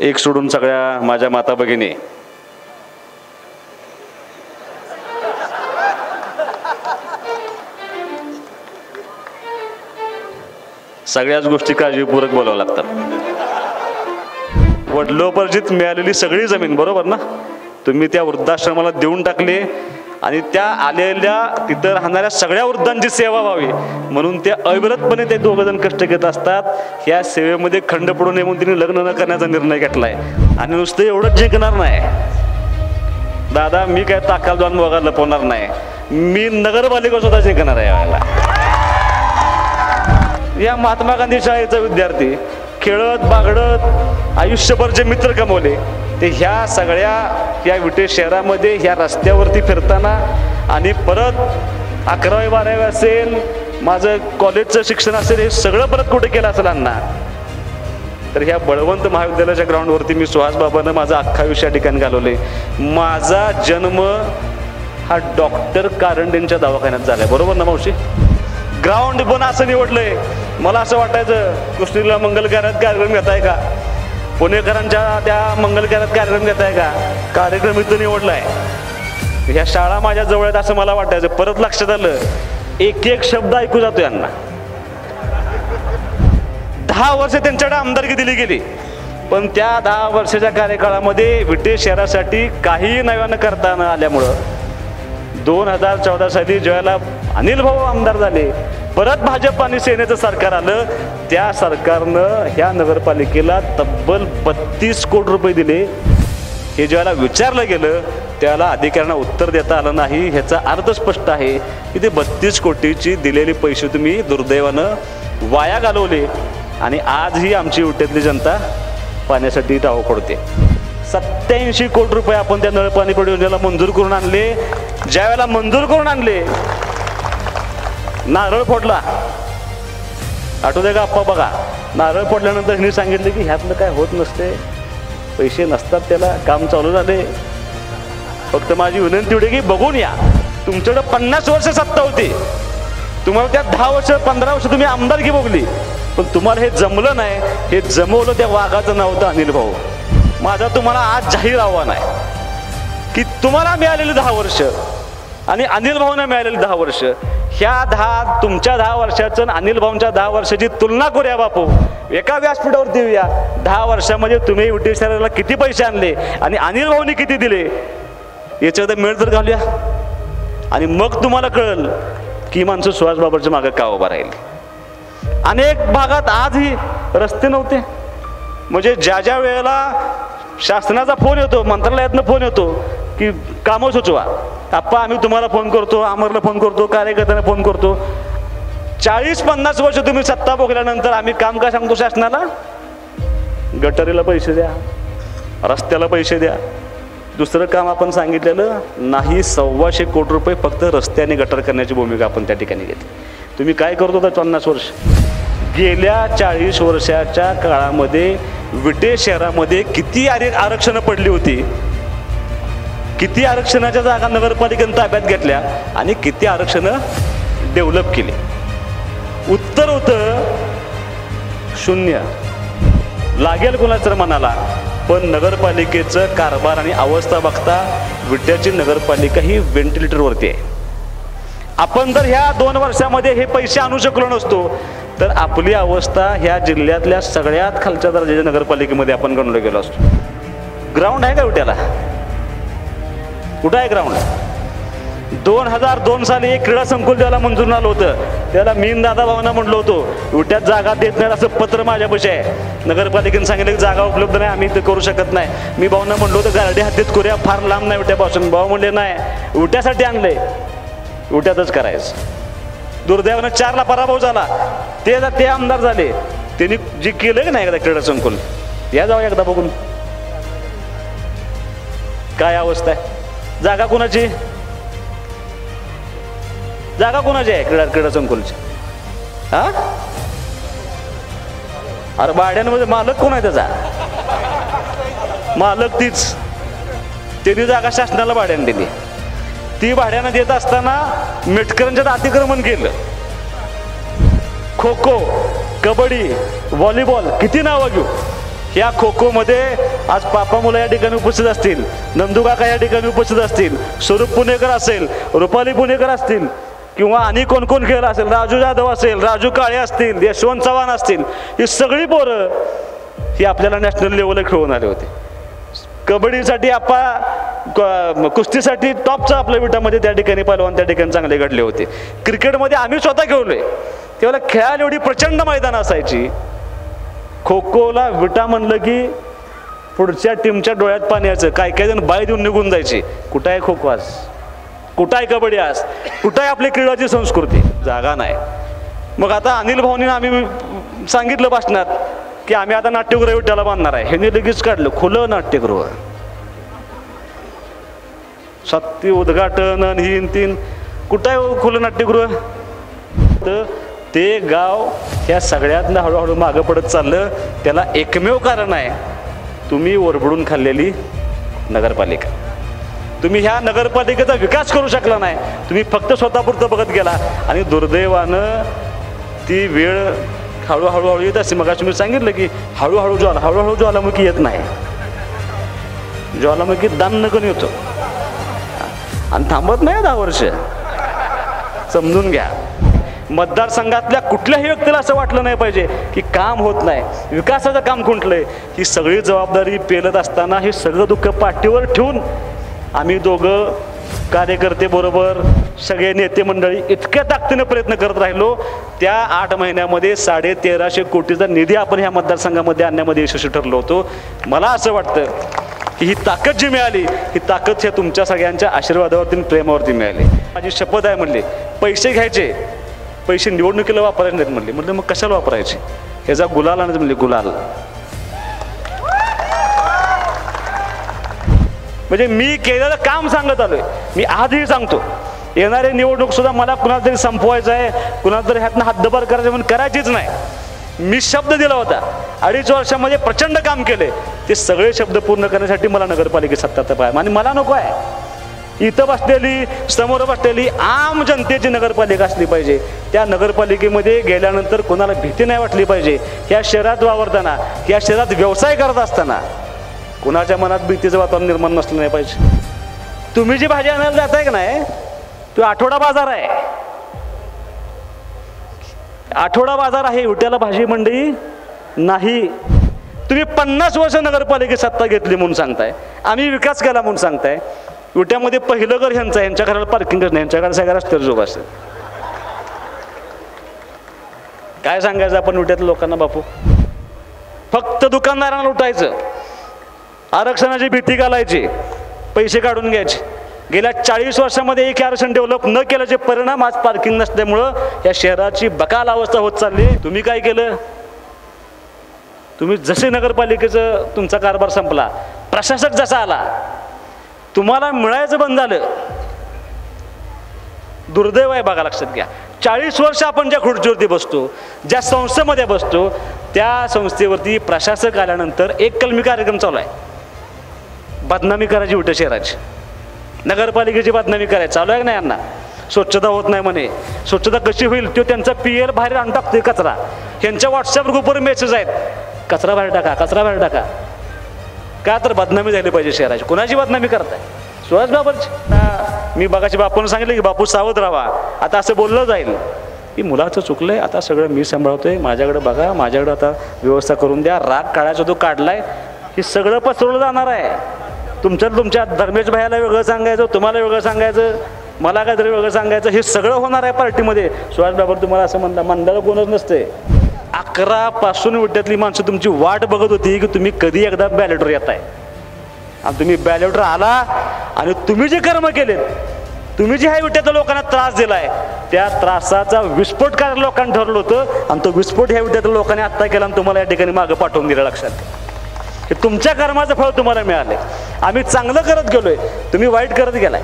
एक सोडून सगळ्या माझ्या माता भगिनी, सगळ्याच गोष्टी काळजीपूर्वक बोलावं लागतात. वडिलोपार्जित मिळालेली सगळी जमीन, बरोबर ना, तुम्ही त्या वृद्धाश्रमाला देऊन टाकले आणि त्या आलेल्या तिथं राहणाऱ्या सगळ्या वृद्धांची सेवा व्हावी म्हणून ते अविरतपणे ते दोघं जण कष्ट घेत असतात. ह्या सेवेमध्ये खंड पडू नये म्हणून तिने लग्न न करण्याचा निर्णय घेतलाय. आणि नुसतं एवढंच जिंकणार नाही दादा, मी काय ताकाल जाऊन बघा लपवणार नाही, मी नगरपालिका स्वतः जिंकणार आहे. यावेळेला या महात्मा गांधी शाळेचा विद्यार्थी खेळत बागडत आयुष्यभर जे मित्र कमवले ते ह्या सगळ्या या विटे शहरामध्ये ह्या रस्त्यावरती फिरताना आणि परत 11वी 12वी असेल, माझं कॉलेजचं शिक्षण असेल, हे सगळं परत कुठे केलं असेल अण्णा, तर ह्या बळवंत महाविद्यालयाच्या ग्राउंडवरती मी सुहास बाबांना माझा अख्खा आयुष्य या ठिकाणी घालवले. माझा जन्म हा डॉक्टर कारंडेंच्या दवाखान्यात झालाय, बरोबर ना मावशी? ग्राउंड पण असं निवडलंय, मला असं वाटायचं कृष्णीला मंगल कार्यात कार्यक्रम घेताय का, पुणेकरांच्या त्या मंगल कार्यात कार्यक्रम घेताय का, कार्यक्रम इथं निवडलाय. ह्या शाळा माझ्या जवळ आहेत असं मला वाटायचं. परत लक्षात आलं एक एक शब्द ऐकू जातो यांना. 10 वर्ष त्यांच्याकडे आमदारकी दिली गेली, पण त्या 10 वर्षाच्या कार्यकाळामध्ये विटे शहरासाठी काही नव्यानं करता न आल्यामुळं 2014 साली ज्यावेळेला अनिल भाऊ आमदार झाले, परत भाजप आणि सेनेचं सरकार आलं, त्या सरकारनं ह्या नगरपालिकेला तब्बल 32 कोटी रुपये दिले. हे ज्यावेळेला विचारलं गेलं त्याला अधिकाऱ्यांना उत्तर देता आलं नाही. ह्याचा अर्थ स्पष्ट आहे की ते 32 कोटीची दिलेले पैसे तुम्ही दुर्दैवानं वाया घालवले आणि आजही आमची विट्यातली जनता पाण्यासाठी टाहो पडते. 87 कोटी रुपये आपण त्या नळपाणी परियोजनेला मंजूर करून आणले. ज्या वेळेला मंजूर करून आणले, नारळ फोडला, आठवतंय का आप्पा? बघा, नारळ फोडल्यानंतर ह्यांनी सांगितलं की ह्यातलं काय होत नसते, पैसे नसतात, त्याला काम चालू झाले. फक्त माझी विनंती एवढी की बघून या, तुमच्याकडे 50 वर्ष सत्ता होती, तुम्हाला त्या 10 वर्ष 15 वर्ष तुम्ही आमदारकी भोगली, पण तुम्हाला हे जमलं नाही. हे जमवलं त्या वाघाचं नाव होतं अनिल भाऊ. माझा तुम्हाला आज जाहीर आव्हान आहे की तुम्हाला मिळालेली 10 वर्ष आणि अनिल भाऊंना मिळालेली 10 वर्ष, ह्या तुमच्या 10 वर्षाचं अनिल भाऊंच्या 10 वर्षाची तुलना करूया बापू. एका व्यासपीठावरती येऊया, 10 वर्षामध्ये तुम्ही विटे शहराला किती पैसे आणले आणि अनिल भाऊंनी किती दिले याच्यात मेळ तर घालूया आणि मग तुम्हाला कळेल की माणसं सुहास बाबांच्या मागे का उभा राहील. अनेक भागात आजही रस्ते नव्हते, म्हणजे ज्या वेळेला शासनाचा फोन येतो, मंत्रालयातनं फोन येतो की कामं सुचवा, आप्पा आम्ही तुम्हाला फोन करतो, अमरला फोन करतो, कार्यकर्त्यांना फोन करतो. 40-50 वर्ष तुम्ही सत्ता भोगल्यानंतर आम्ही काम काय सांगतो शासनाला? गटारीला पैसे द्या, रस्त्याला पैसे द्या. दुसरं काम आपण सांगितलेलं नाही. 125 कोटी रुपये फक्त रस्ते आणि गटर करण्याची भूमिका आपण त्या ठिकाणी घेतली. तुम्ही काय करत होता 50 वर्ष? गेल्या 40 वर्षाच्या काळामध्ये विटे शहरामध्ये किती आरक्षणं पडली होती, किती आरक्षणाच्या जागा नगरपालिकेने ताब्यात घेतल्या आणि किती आरक्षणं डेव्हलप केली? उत्तर होतं 0. लागेल कोणाचं मनाला, पण नगरपालिकेचं कारभार आणि अवस्था बघता विट्याची नगरपालिका ही व्हेंटिलेटरवरती आहे. आपण जर ह्या 2 वर्षामध्ये हे पैसे आणू शकलो नसतो तर आपली अवस्था ह्या जिल्ह्यातल्या सगळ्यात खालच्या दर्जाच्या नगरपालिकेमध्ये आपण गणलो गेलो असतो. ग्राउंड आहे का विट्याला? कुठं आहे ग्राउंड? 2002 साली एक क्रीडा संकुल त्याला मंजूर आलं होतं. त्याला मी दादा भावना म्हटलं होतो विट्यात जागा देत नाही असं पत्र माझ्यापाशी आहे. नगरपालिकेने सांगितलं की जागा उपलब्ध नाही, आम्ही ते करू शकत नाही. मी भावना म्हटलं होतं गारडी हद्दीत करूया, फार लांब नाही विट्यापासून. भाऊ म्हणले नाही, विट्यासाठी आणलंय, विट्यातच करायचं. दुर्दैवानं 4ला पराभव झाला. ते आमदार झाले, त्यांनी जे केलं की नाही एकदा क्रीडा संकुल, या जाऊ एकदा बघून काय अवस्था आहे. जागा कोणाची? जागा कोणाची आहे क्रीडा संकुलची? हा, अरे भाड्यांमध्ये मालक कोण आहे त्याचा? मालक तीच. त्यांनी जागा शासनाला भाड्याने दिली. ती भाड्यानं देत असताना मेटकरांच्यात अतिक्रमण केलं. खो खो, कबड्डी, व्हॉलीबॉल, किती नावं घेऊ, ह्या खो खोमध्ये आज पापा मुलं या ठिकाणी उपस्थित असतील, नंदू काका या ठिकाणी उपस्थित असतील, स्वरूप पुणेकर असेल, रुपाली पुणेकर असतील, किंवा आणि कोण कोण खेळ असेल, राजू जाधव असेल, राजू काळे असतील, यशवंत चव्हाण असतील, ही सगळी पोरं ही आपल्याला नॅशनल लेवलला खेळून आले होते. कबड्डीसाठी कुस्तीसाठी टॉपचा आपल्या विटामध्ये त्या ठिकाणी पहिलवान त्या ठिकाणी चांगले घडले होते. क्रिकेटमध्ये आम्ही स्वतः खेळलोय, तेव्हा खेळायला एवढी प्रचंड मैदान असायची. खो खोला विटा म्हणलं की पुढच्या टीमच्या डोळ्यात पाणी यायचं. काय काय जण बाय देऊन निघून जायचे. कुठं आहे खो खो आज, कुठं आहे कबड्डी आज, कुठं आहे आपली क्रीडाची संस्कृती, जागा नाही. मग आता अनिल भाऊनी आम्ही सांगितलं भाषणात की आम्ही आता नाट्यगृह विट्याला बांधणार आहे. ह्याने लगेच काढलं खुलं नाट्यगृह, सत्य उद्घाटन आणि ही तीन. कुठं आहे खुलं नाट्यगृह? तर ते गाव ह्या सगळ्यातनं हळूहळू मागं पडत चाललं. त्याला एकमेव कारण आहे, तुम्ही ओरबडून खाल्लेली नगरपालिका. तुम्ही ह्या नगरपालिकेचा विकास करू शकला नाही, तुम्ही फक्त स्वतःपुरतं बघत गेला. आणि दुर्दैवानं ती वेळ हळूहळू येत असते. मग तुम्ही सांगितलं की हळूहळू ज्वालामुखी येत नाही, ज्वालामुखी दान नकन येतो आणि थांबत नाही 10 वर्ष. समजून घ्या. मतदारसंघातल्या कुठल्याही व्यक्तीला असं वाटलं नाही पाहिजे की काम होत नाही, विकासाचं काम खुंटलंय. ही सगळी जबाबदारी पेलत असताना हे सगळं दुःख पाठीवर ठेवून आम्ही दोघं कार्यकर्ते बरोबर सगळे नेते मंडळी इतक्या ताकदीने प्रयत्न करत राहिलो. त्या 8 महिन्यामध्ये 1350 कोटीचा निधी आपण ह्या मतदारसंघामध्ये आणण्यामध्ये यशस्वी ठरलो होतो. मला असं वाटतं की ही ताकद जी मिळाली, ही ताकद ह्या तुमच्या सगळ्यांच्या आशीर्वादावरती प्रेमावरती मिळाली. माझी शपथ आहे म्हणले, पैसे घ्यायचे, पैसे निवडणुकीला वापरायचे नाहीत म्हणले. म्हटलं मग कशाला वापरायचे? ह्याचा गुलाल आणायचं म्हणले, गुलाल. म्हणजे मी केलेलं काम सांगत आलोय. मी आजही सांगतो, येणारी निवडणूक सुद्धा मला कुणाला तरी संपवायचं आहे, कुणाला तरी ह्यातनं हद्दपार करायचं म्हणून करायचीच नाही. मी शब्द दिला होता, 2.5 वर्षामध्ये प्रचंड काम केले. ते सगळे शब्द पूर्ण करण्यासाठी मला नगरपालिकेत सत्ता पाहिजे. आणि मला नको आहे इथं बसलेली, समोर बसलेली आम जनतेची नगरपालिका असली पाहिजे. त्या नगरपालिकेमध्ये गेल्यानंतर कोणाला भीती नाही वाटली पाहिजे. ह्या शहरात वावरताना, ह्या शहरात व्यवसाय करत असताना कुणाच्या मनात भीतीचं वातावरण निर्माण नसलं नाही पाहिजे. तुम्ही जी भाजी आणायला जाताय का नाही, तो आठवडा बाजार आहे. आठवडा बाजार आहे, विट्याला भाजी मंडई नाही. तुम्ही 50 वर्ष नगरपालिकेत सत्ता घेतली म्हणून सांगताय, आम्ही विकास केला म्हणून सांगताय. विट्यामध्ये पहिलं घर ह्यांचं आहे, ह्यांच्या घराला पार्किंगच नाही, ह्यांच्याकडे सगळ्या रस्त्यावर जोग असतं. काय सांगायचं आपण विट्यातल्या लोकांना? बापू फक्त दुकानदारांना लुटायचं, आरक्षणाची भीती घालायची, पैसे काढून घ्यायचे. गेल्या 40 वर्षामध्ये एक आरक्षण डेव्हलप न केल्याचे परिणाम आज पार्किंग नसल्यामुळं या शहराची बकाल अवस्था होत चालली. तुम्ही काय केलं? तुम्ही जसे नगरपालिकेचं तुमचा कारभार संपला, प्रशासक जसा आला, तुम्हाला मिळायचं बंद झालं. दुर्दैव आहे बघा, लक्षात घ्या. 40 वर्ष आपण ज्या खुर्चीवरती बसतो, ज्या संस्थेमध्ये बसतो, त्या संस्थेवरती प्रशासक आल्यानंतर एक कलमी कार्यक्रम चालू आहे. बदनामी करायची विटा शहराची, नगरपालिकेची बदनामी करायची चालू आहे नाही. यांना स्वच्छता होत नाही म्हणे, स्वच्छता कशी होईल तो त्यांचा PL बाहेर आणून टाकतोय कचरा. ह्यांच्या व्हॉट्सअप ग्रुपवर मेसेज आहेत, कचरा बाहेर टाका, कचरा बाहेर टाका. का तर बदनामी झाली पाहिजे शहराची. कोणाची बदनामी करताय? सुहास बाबरची. मी बघाची बापून सांगितलं की बापू सावध राहा. आता असं बोललं जाईल की मुलाचं चुकलंय, आता सगळं मी सांभाळतोय, माझ्याकडे बघा, माझ्याकडे आता व्यवस्था करून द्या. राग काढायचा तो काढलाय, हे सगळं पसरवलं जाणार आहे. तुमच्या धर्मेश भाईला वेगळं सांगायचं, तुम्हाला वेगळं सांगायचं, मला काहीतरी वेगळं सांगायचं, हे सगळं होणार आहे पार्टीमध्ये. सुहास बाबर तुम्हाला असं म्हणला, मंडळ कोणच नसते. 11 पासून विट्यातली माणसं तुमची वाट बघत होती की तुम्ही कधी एकदा बॅलेटवर येताय. आणि तुम्ही बॅलेटवर आला आणि तुम्ही जे कर्म केलेत, तुम्ही जे ह्या विट्यातल्या लोकांना त्रास दिलाय, त्या त्रासाचा विस्फोट करायला लोकांनी ठरवलं होतं. आणि तो विस्फोट ह्या विट्यातल्या लोकांनी आत्ता केला आणि तुम्हाला या ठिकाणी मागं पाठवून दिलं. लक्षात, हे तुमच्या कर्माचं फळ तुम्हाला मिळालंय. आम्ही चांगलं करत गेलोय, तुम्ही वाईट करत गेलाय.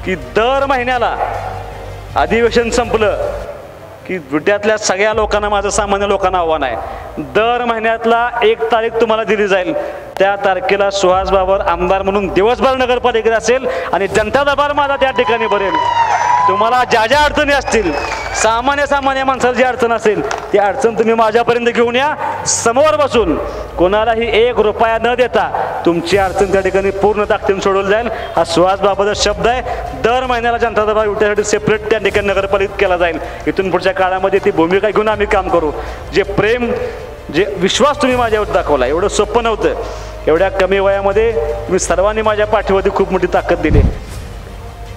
की दर महिन्याला अधिवेशन संपलं की विट्यातल्या सगळ्या लोकांना, माझं सामान्य लोकांना आव्हान आहे, दर महिन्यातला 1 तारीख तुम्हाला दिली जाईल. त्या तारखेला सुहास बाबर आमदार म्हणून दिवसभर नगरपालिकेत असेल आणि जनता दरबार माझा त्या ठिकाणी भरेल. तुम्हाला ज्या ज्या अडचणी असतील सामान्य माणसाला जी अडचण असेल ती अडचण तुम्ही माझ्यापर्यंत घेऊन या, समोर बसून कोणालाही 1 रुपया न देता तुमची अडचण त्या ठिकाणी पूर्ण ताकदीने सोडवली जाईल. हा सुहास बाबाचा शब्द आहे. दर महिन्याला जनता दरबार विट्यासाठी सेपरेट त्या ठिकाणी नगरपालिकेत केला जाईल. इथून पुढच्या काळामध्ये ती भूमिका घेऊन आम्ही काम करू. जे प्रेम, जे विश्वास तुम्ही माझ्यावर दाखवला, एवढं सोपं नव्हतं. एवढ्या कमी वयामध्ये तुम्ही सर्वांनी माझ्या पाठीवरती खूप मोठी ताकद दिली.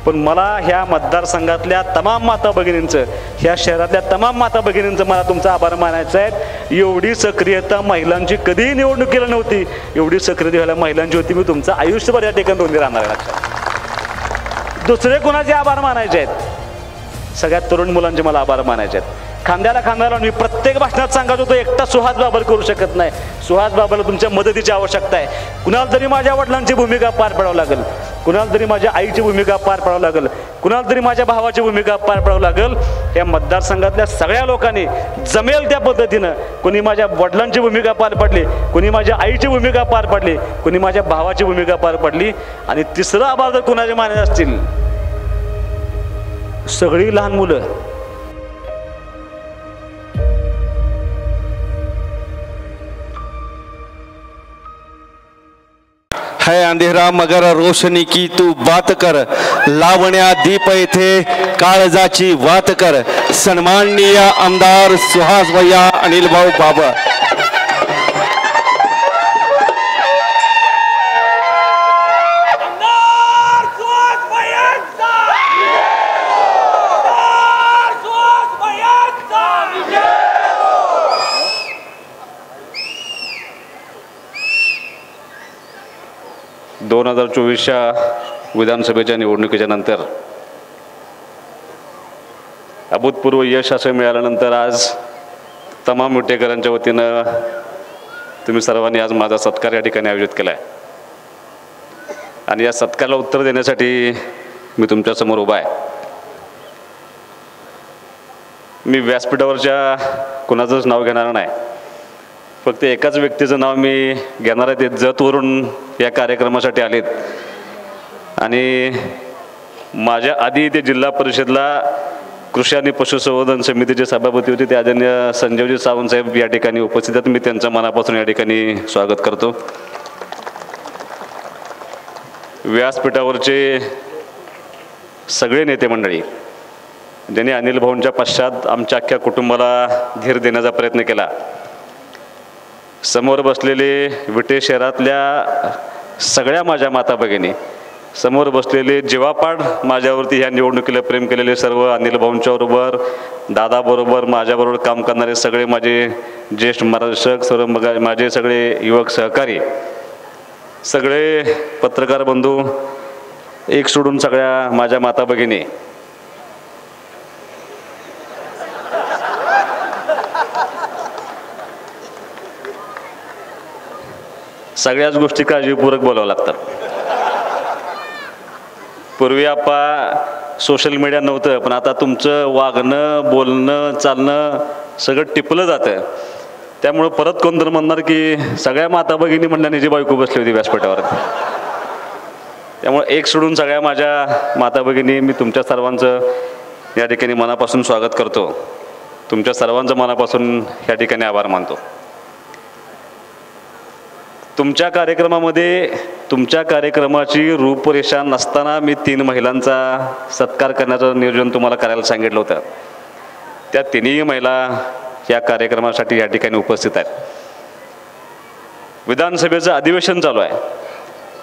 पण मला ह्या मतदारसंघातल्या तमाम माता भगिनींचं, ह्या शहरातल्या तमाम माता भगिनींचं मला तुमचा आभार मानायचा आहे. एवढी सक्रियता महिलांची कधीही निवडणुकीला नव्हती, एवढी सक्रियता व्हायला महिलांची होती. मी तुमचं आयुष्यभर या ठिकाणी ऋणी राहणार आहे. लक्षात. दुसरे कोणाचे आभार मानायचे आहेत? सगळ्यात तरुण मुलांचे मला आभार मानायचे आहेत. खांद्याला खांद्याला मी प्रत्येक भाषणात सांगत होतो, एकटा सुहास बाबर करू शकत नाही. सुहास बाबाला तुमच्या मदतीची आवश्यकता आहे. कुणाला तरी माझ्या वडिलांची भूमिका पार पाडावं लागेल, कुणाला तरी माझ्या आईची भूमिका पार पाडावं लागेल, कुणाला तरी माझ्या भावाची भूमिका पार पाडावं लागेल. या मतदारसंघातल्या सगळ्या लोकांनी जमेल त्या पद्धतीनं, कोणी माझ्या वडिलांची भूमिका पार पाडली, कोणी माझ्या आईची भूमिका पार पाडली, कोणी माझ्या भावाची भूमिका पार पाडली. आणि तिसरं आभार जर कुणाचे मानत असतील, सगळी लहान मुलं. है अंधेरा मगर रोशनी की तू बात कर, लावण्या दीप येथे काळजाची वात कर. सन्माननीय आमदार सुहास भैया अनिल भाऊ बाबर. दोन 2024च्या विधानसभेच्या निवडणुकीच्या नंतर अभूतपूर्व यश असं मिळाल्यानंतर आज तमाम विटेकरांच्या वतीनं तुम्ही सर्वांनी आज माझा सत्कार या ठिकाणी आयोजित केला आहे. आणि या सत्काराला उत्तर देण्यासाठी मी तुमच्यासमोर उभा आहे. मी व्यासपीठावरच्या कुणाचंच नाव घेणार नाही, फक्त एकाच व्यक्तीचं नाव मी घेणार आहे. ते जतवरून या कार्यक्रमासाठी आलेत आणि माझ्या आधी ते जिल्हा परिषदला कृषी आणि पशुसंवर्धन समितीचे सभापती होते, ते आदरणीय संजीवजी सावंत साहेब या ठिकाणी उपस्थित आहेत. मी त्यांचं मनापासून या ठिकाणी स्वागत करतो. व्यासपीठावरचे सगळे नेते मंडळी ज्यांनी अनिल भाऊंच्या पश्चात आमच्या अख्ख्या कुटुंबाला धीर देण्याचा प्रयत्न केला. समोर बसलेले विटे शहरातल्या सगळ्या माझ्या माता भगिनी, समोर बसलेले जीवापाड माझ्यावरती ह्या निवडणुकीला प्रेम केलेले सर्व अनिल भाऊंच्याबरोबर, दादाबरोबर, माझ्याबरोबर काम करणारे सगळे माझे ज्येष्ठ मार्गदर्शक, सर्व माझे सगळे युवक सहकारी, सगळे पत्रकार बंधू, एक सोडून सगळ्या माझ्या माता भगिनी, सगळ्याच गोष्टी काळजीपूर्वक बोलावं लागतात. पूर्वी सोशल मीडिया नव्हतं, पण आता तुमचं वागणं, बोलणं, चालणं सगळं टिपलं जातं. त्यामुळं परत कोण तर म्हणणार की सगळ्या माता भगिनी म्हणल्याने जी बायको बसली होती व्यासपीठावर. त्यामुळे एक सोडून सगळ्या माझ्या माता भगिनी, मी तुमच्या सर्वांचं या ठिकाणी मनापासून स्वागत करतो. तुमच्या सर्वांचं मनापासून या ठिकाणी आभार मानतो. तुमच्या कार्यक्रमामध्ये, तुमच्या कार्यक्रमाची रूपरेषा नसताना मी 3 महिलांचा सत्कार करण्याचं नियोजन तुम्हाला करायला सांगितलं होतं. त्या 3ही महिला या कार्यक्रमासाठी या ठिकाणी उपस्थित आहेत. विधानसभेचं अधिवेशन चालू आहे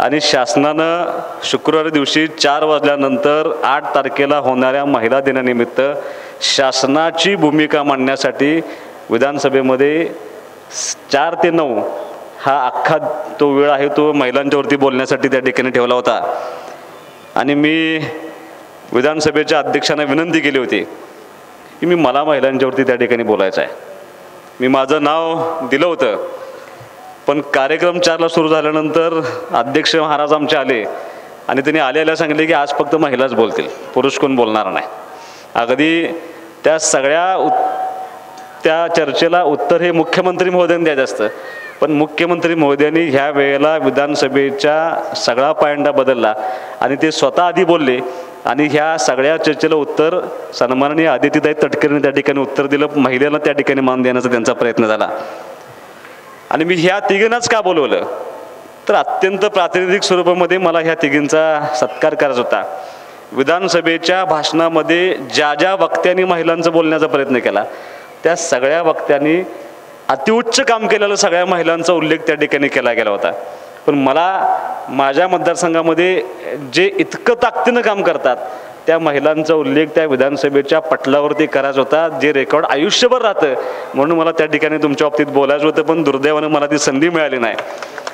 आणि शासनानं शुक्रवारी दिवशी 4 वाजल्यानंतर 8 तारखेला होणाऱ्या महिला दिनानिमित्त शासनाची भूमिका मांडण्यासाठी विधानसभेमध्ये 4 ते 9 हा अख्खा तो वेळ आहे, तो महिलांच्यावरती बोलण्यासाठी त्या ठिकाणी ठेवला होता. आणि मी विधानसभेच्या अध्यक्षांना विनंती केली होती की मला महिलांच्यावरती त्या ठिकाणी बोलायचं आहे. मी माझं नाव दिलं होतं, पण कार्यक्रम 4ला सुरू झाल्यानंतर अध्यक्ष महाराज आमचे आले आणि त्यांनी आलेल्या सांगितले की आज फक्त महिलाच बोलतील, पुरुष कोण बोलणार नाही. अगदी त्या त्या चर्चेला उत्तर हे मुख्यमंत्री महोदयांनी द्यायचं असतं, पण मुख्यमंत्री महोदयांनी ह्या वेळेला विधानसभेच्या सगळा पायंडा बदलला आणि ते स्वतः आधी बोलले आणि ह्या सगळ्या चर्चेला उत्तर सन्माननीय आदित्यताई तटकरेंनी त्या ठिकाणी उत्तर दिलं. महिलेला त्या ठिकाणी मान देण्याचा त्यांचा प्रयत्न झाला. आणि मी ह्या तिघींनाच का बोलवलं तर अत्यंत प्रातिनिधिक स्वरूपामध्ये मला ह्या तिघींचा सत्कार करायचा होता. विधानसभेच्या भाषणामध्ये ज्या ज्या वक्त्यांनी महिलांचं बोलण्याचा प्रयत्न केला त्या सगळ्या वक्त्यांनी अतिउच्च काम केलेलं सगळ्या महिलांचा उल्लेख त्या ठिकाणी केला गेला होता. पण मला माझ्या मतदारसंघामध्ये जे इतकं ताकदीनं काम करतात त्या महिलांचा उल्लेख त्या विधानसभेच्या पटलावरती करायचा होता, जे रेकॉर्ड आयुष्यभर राहतं. म्हणून मला त्या ठिकाणी तुमच्या बाबतीत बोलायचं होतं, पण दुर्दैवानं मला ती संधी मिळाली नाही.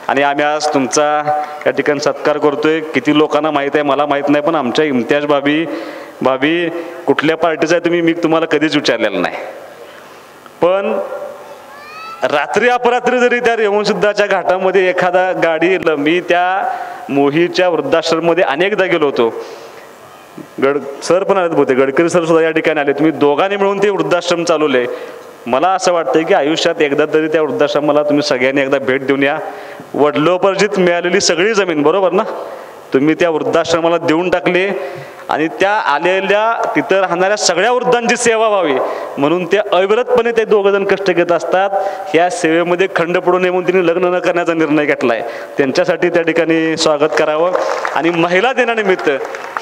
आणि आम्ही आज तुमचा या ठिकाणी सत्कार करतोय. किती लोकांना माहीत आहे मला माहीत नाही, पण आमच्या इम्तियाज भाभी कुठल्या पार्टीचा आहे तुम्ही मी तुम्हाला कधीच विचारलेलं नाही. पण रात्री अपरात्री जरी त्या रेवणसिद्धाच्या घाटामध्ये एखादा गाडी मी त्या मोहीच्या वृद्धाश्रममध्ये अनेकदा गेलो होतो. सर पण आले होते, गडकरी सर सुद्धा या ठिकाणी आले. तुम्ही दोघांनी मिळून ते वृद्धाश्रम चालवले. मला असं वाटतंय की आयुष्यात एकदा तरी त्या वृद्धाश्रमाला तुम्ही सगळ्यांनी एकदा भेट देऊन या. वडिलोपार्जित मिळालेली सगळी जमीन बरोबर ना तुम्ही त्या वृद्धाश्रमाला देऊन टाकले आणि त्या आलेल्या तिथं राहणाऱ्या सगळ्या वृद्धांची सेवा व्हावी म्हणून ते अविरतपणे ते दोघं जण कष्ट घेत असतात. ह्या सेवेमध्ये खंड पडू नये म्हणून तिने लग्न न करण्याचा निर्णय घेतलाय. त्यांच्यासाठी त्या ठिकाणी स्वागत करावं. आणि महिला दिनानिमित्त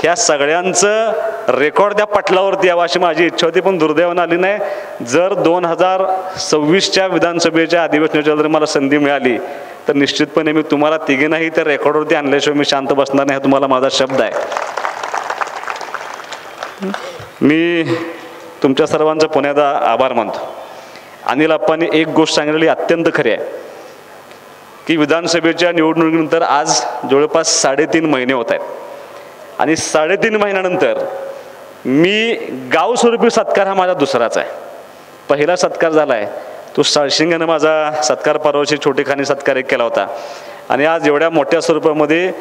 ह्या सगळ्यांचं रेकॉर्ड त्या पटलावरती यावं अशी माझी इच्छा होती, पण दुर्दैवानं आली नाही. जर 2026च्या विधानसभेच्या अधिवेशनाच्या जर मला संधी मिळाली तर निश्चितपणे मी तुम्हाला तिघींनाही त्या रेकॉर्डवरती आणल्याशिवाय मी शांत बसणार नाही, हा तुम्हाला माझा शब्द आहे. मी तुमच्या सर्वांचा पुन्हा आभार मानतो. अनिल अप्पांनी एक गोष्ट सांगितलेली अत्यंत खरी आहे की विधानसभेच्या निवडणुकीनंतर आज जवळपास 3.5 महिने होत आहेत आणि 3.5 महिन्यानंतर मी गावस्वरूपी सत्कार हा माझा दुसराच आहे. पहिला सत्कार झाला आहे तो साळशिंगानं माझा सत्कार परवाशी छोटेखानी सत्कार एक केला होता. आणि आज एवढ्या मोठ्या स्वरूपामध्ये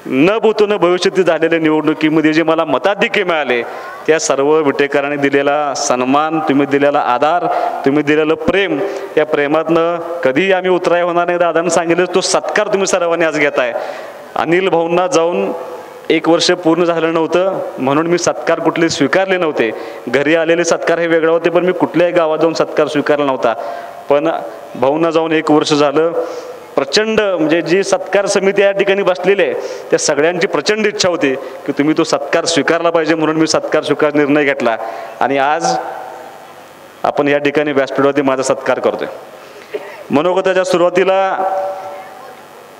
न भूतो न भविष्यात झालेल्या निवडणुकीमध्ये जे मला मताधिक्य मिळाले त्या सर्व विटेकरांनी दिलेला सन्मान, तुम्ही दिलेला आधार, तुम्ही दिलेलं प्रेम, या प्रेमातनं कधीही आम्ही उतराय होणार नाही. दादांनी सांगितलं तो सत्कार तुम्ही सर्वांनी आज घेताय. अनिल भाऊंना जाऊन 1 वर्ष पूर्ण झालं नव्हतं म्हणून मी सत्कार कुठले स्वीकारले नव्हते. घरी आलेले सत्कार हे वेगळे होते, पण मी कुठल्याही गावात जाऊन सत्कार स्वीकारला नव्हता. पण भाऊंना जाऊन 1 वर्ष झालं. प्रचंड म्हणजे जी सत्कार समिती या ठिकाणी बसलेली आहे त्या सगळ्यांची प्रचंड इच्छा होती की तुम्ही तो सत्कार स्वीकारला पाहिजे म्हणून मी सत्कार स्वीकार निर्णय घेतला. आणि आज आपण या ठिकाणी व्यासपीठावरती माझा सत्कार करतोय. मनोगताच्या सुरुवातीला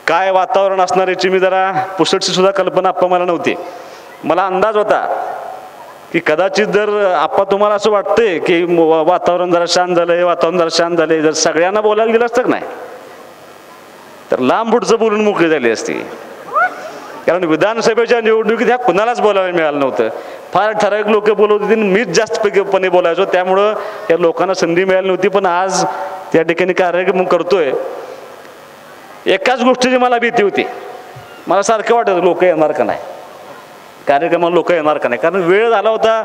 काय वातावरण असणार याची मी जरा पुसटशी सुद्धा कल्पना आप्पा मला नव्हती. मला अंदाज होता की कदाचित जर आप्पा तुम्हाला असं वाटतंय की वातावरण जरा शांत झालंय, वातावरण जरा शांत झालंय, जर सगळ्यांना बोलायला गेलं असतं नाही तर लांब पुढचं बोलून मोकळी झाली असती. कारण विधानसभेच्या निवडणुकीत ह्या कुणालाच बोलायला मिळालं नव्हतं. फार ठराविक लोक बोलत होते, मीच जास्तपणे बोलायचो, त्यामुळं या लोकांना संधी मिळाली नव्हती. पण आज त्या ठिकाणी कार्यक्रम करतोय. एकाच गोष्टीची मला भीती होती. मला सारखं वाटत लोक येणार का नाही, कार्यक्रमाला लोक येणार का नाही. कारण वेळ झाला होता,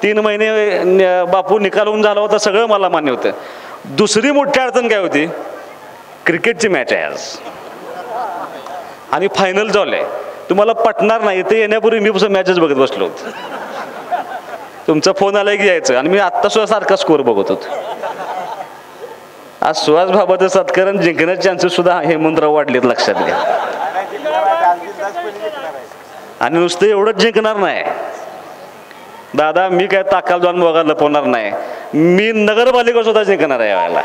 3 महिने बापू निकालून झाला होता, सगळं मला मान्य होतं. दुसरी मोठी अडचण काय होती, क्रिकेटची मॅच आहे आज आणि फायनल चालू आहे. तुम्हाला पटणार नाही, ते येण्यापूर्वी मी मॅचच बघत बसलो होतो. तुमचा फोन आलाय की यायचं आणि मी आत्ता सुद्धा सारखा स्कोअर बघत होतो. आज सुहास बाबाचं सत्कार जिंकण्याचे चान्सेस सुद्धा हेमंतराव वाढलेत, लक्षात घ्या. आणि नुसतं एवढंच जिंकणार नाही दादा, मी काय ताकाल जाऊन बघायला लपवणार नाही. मी नगरपालिका सुद्धा जिंकणार आहे यावेळेला.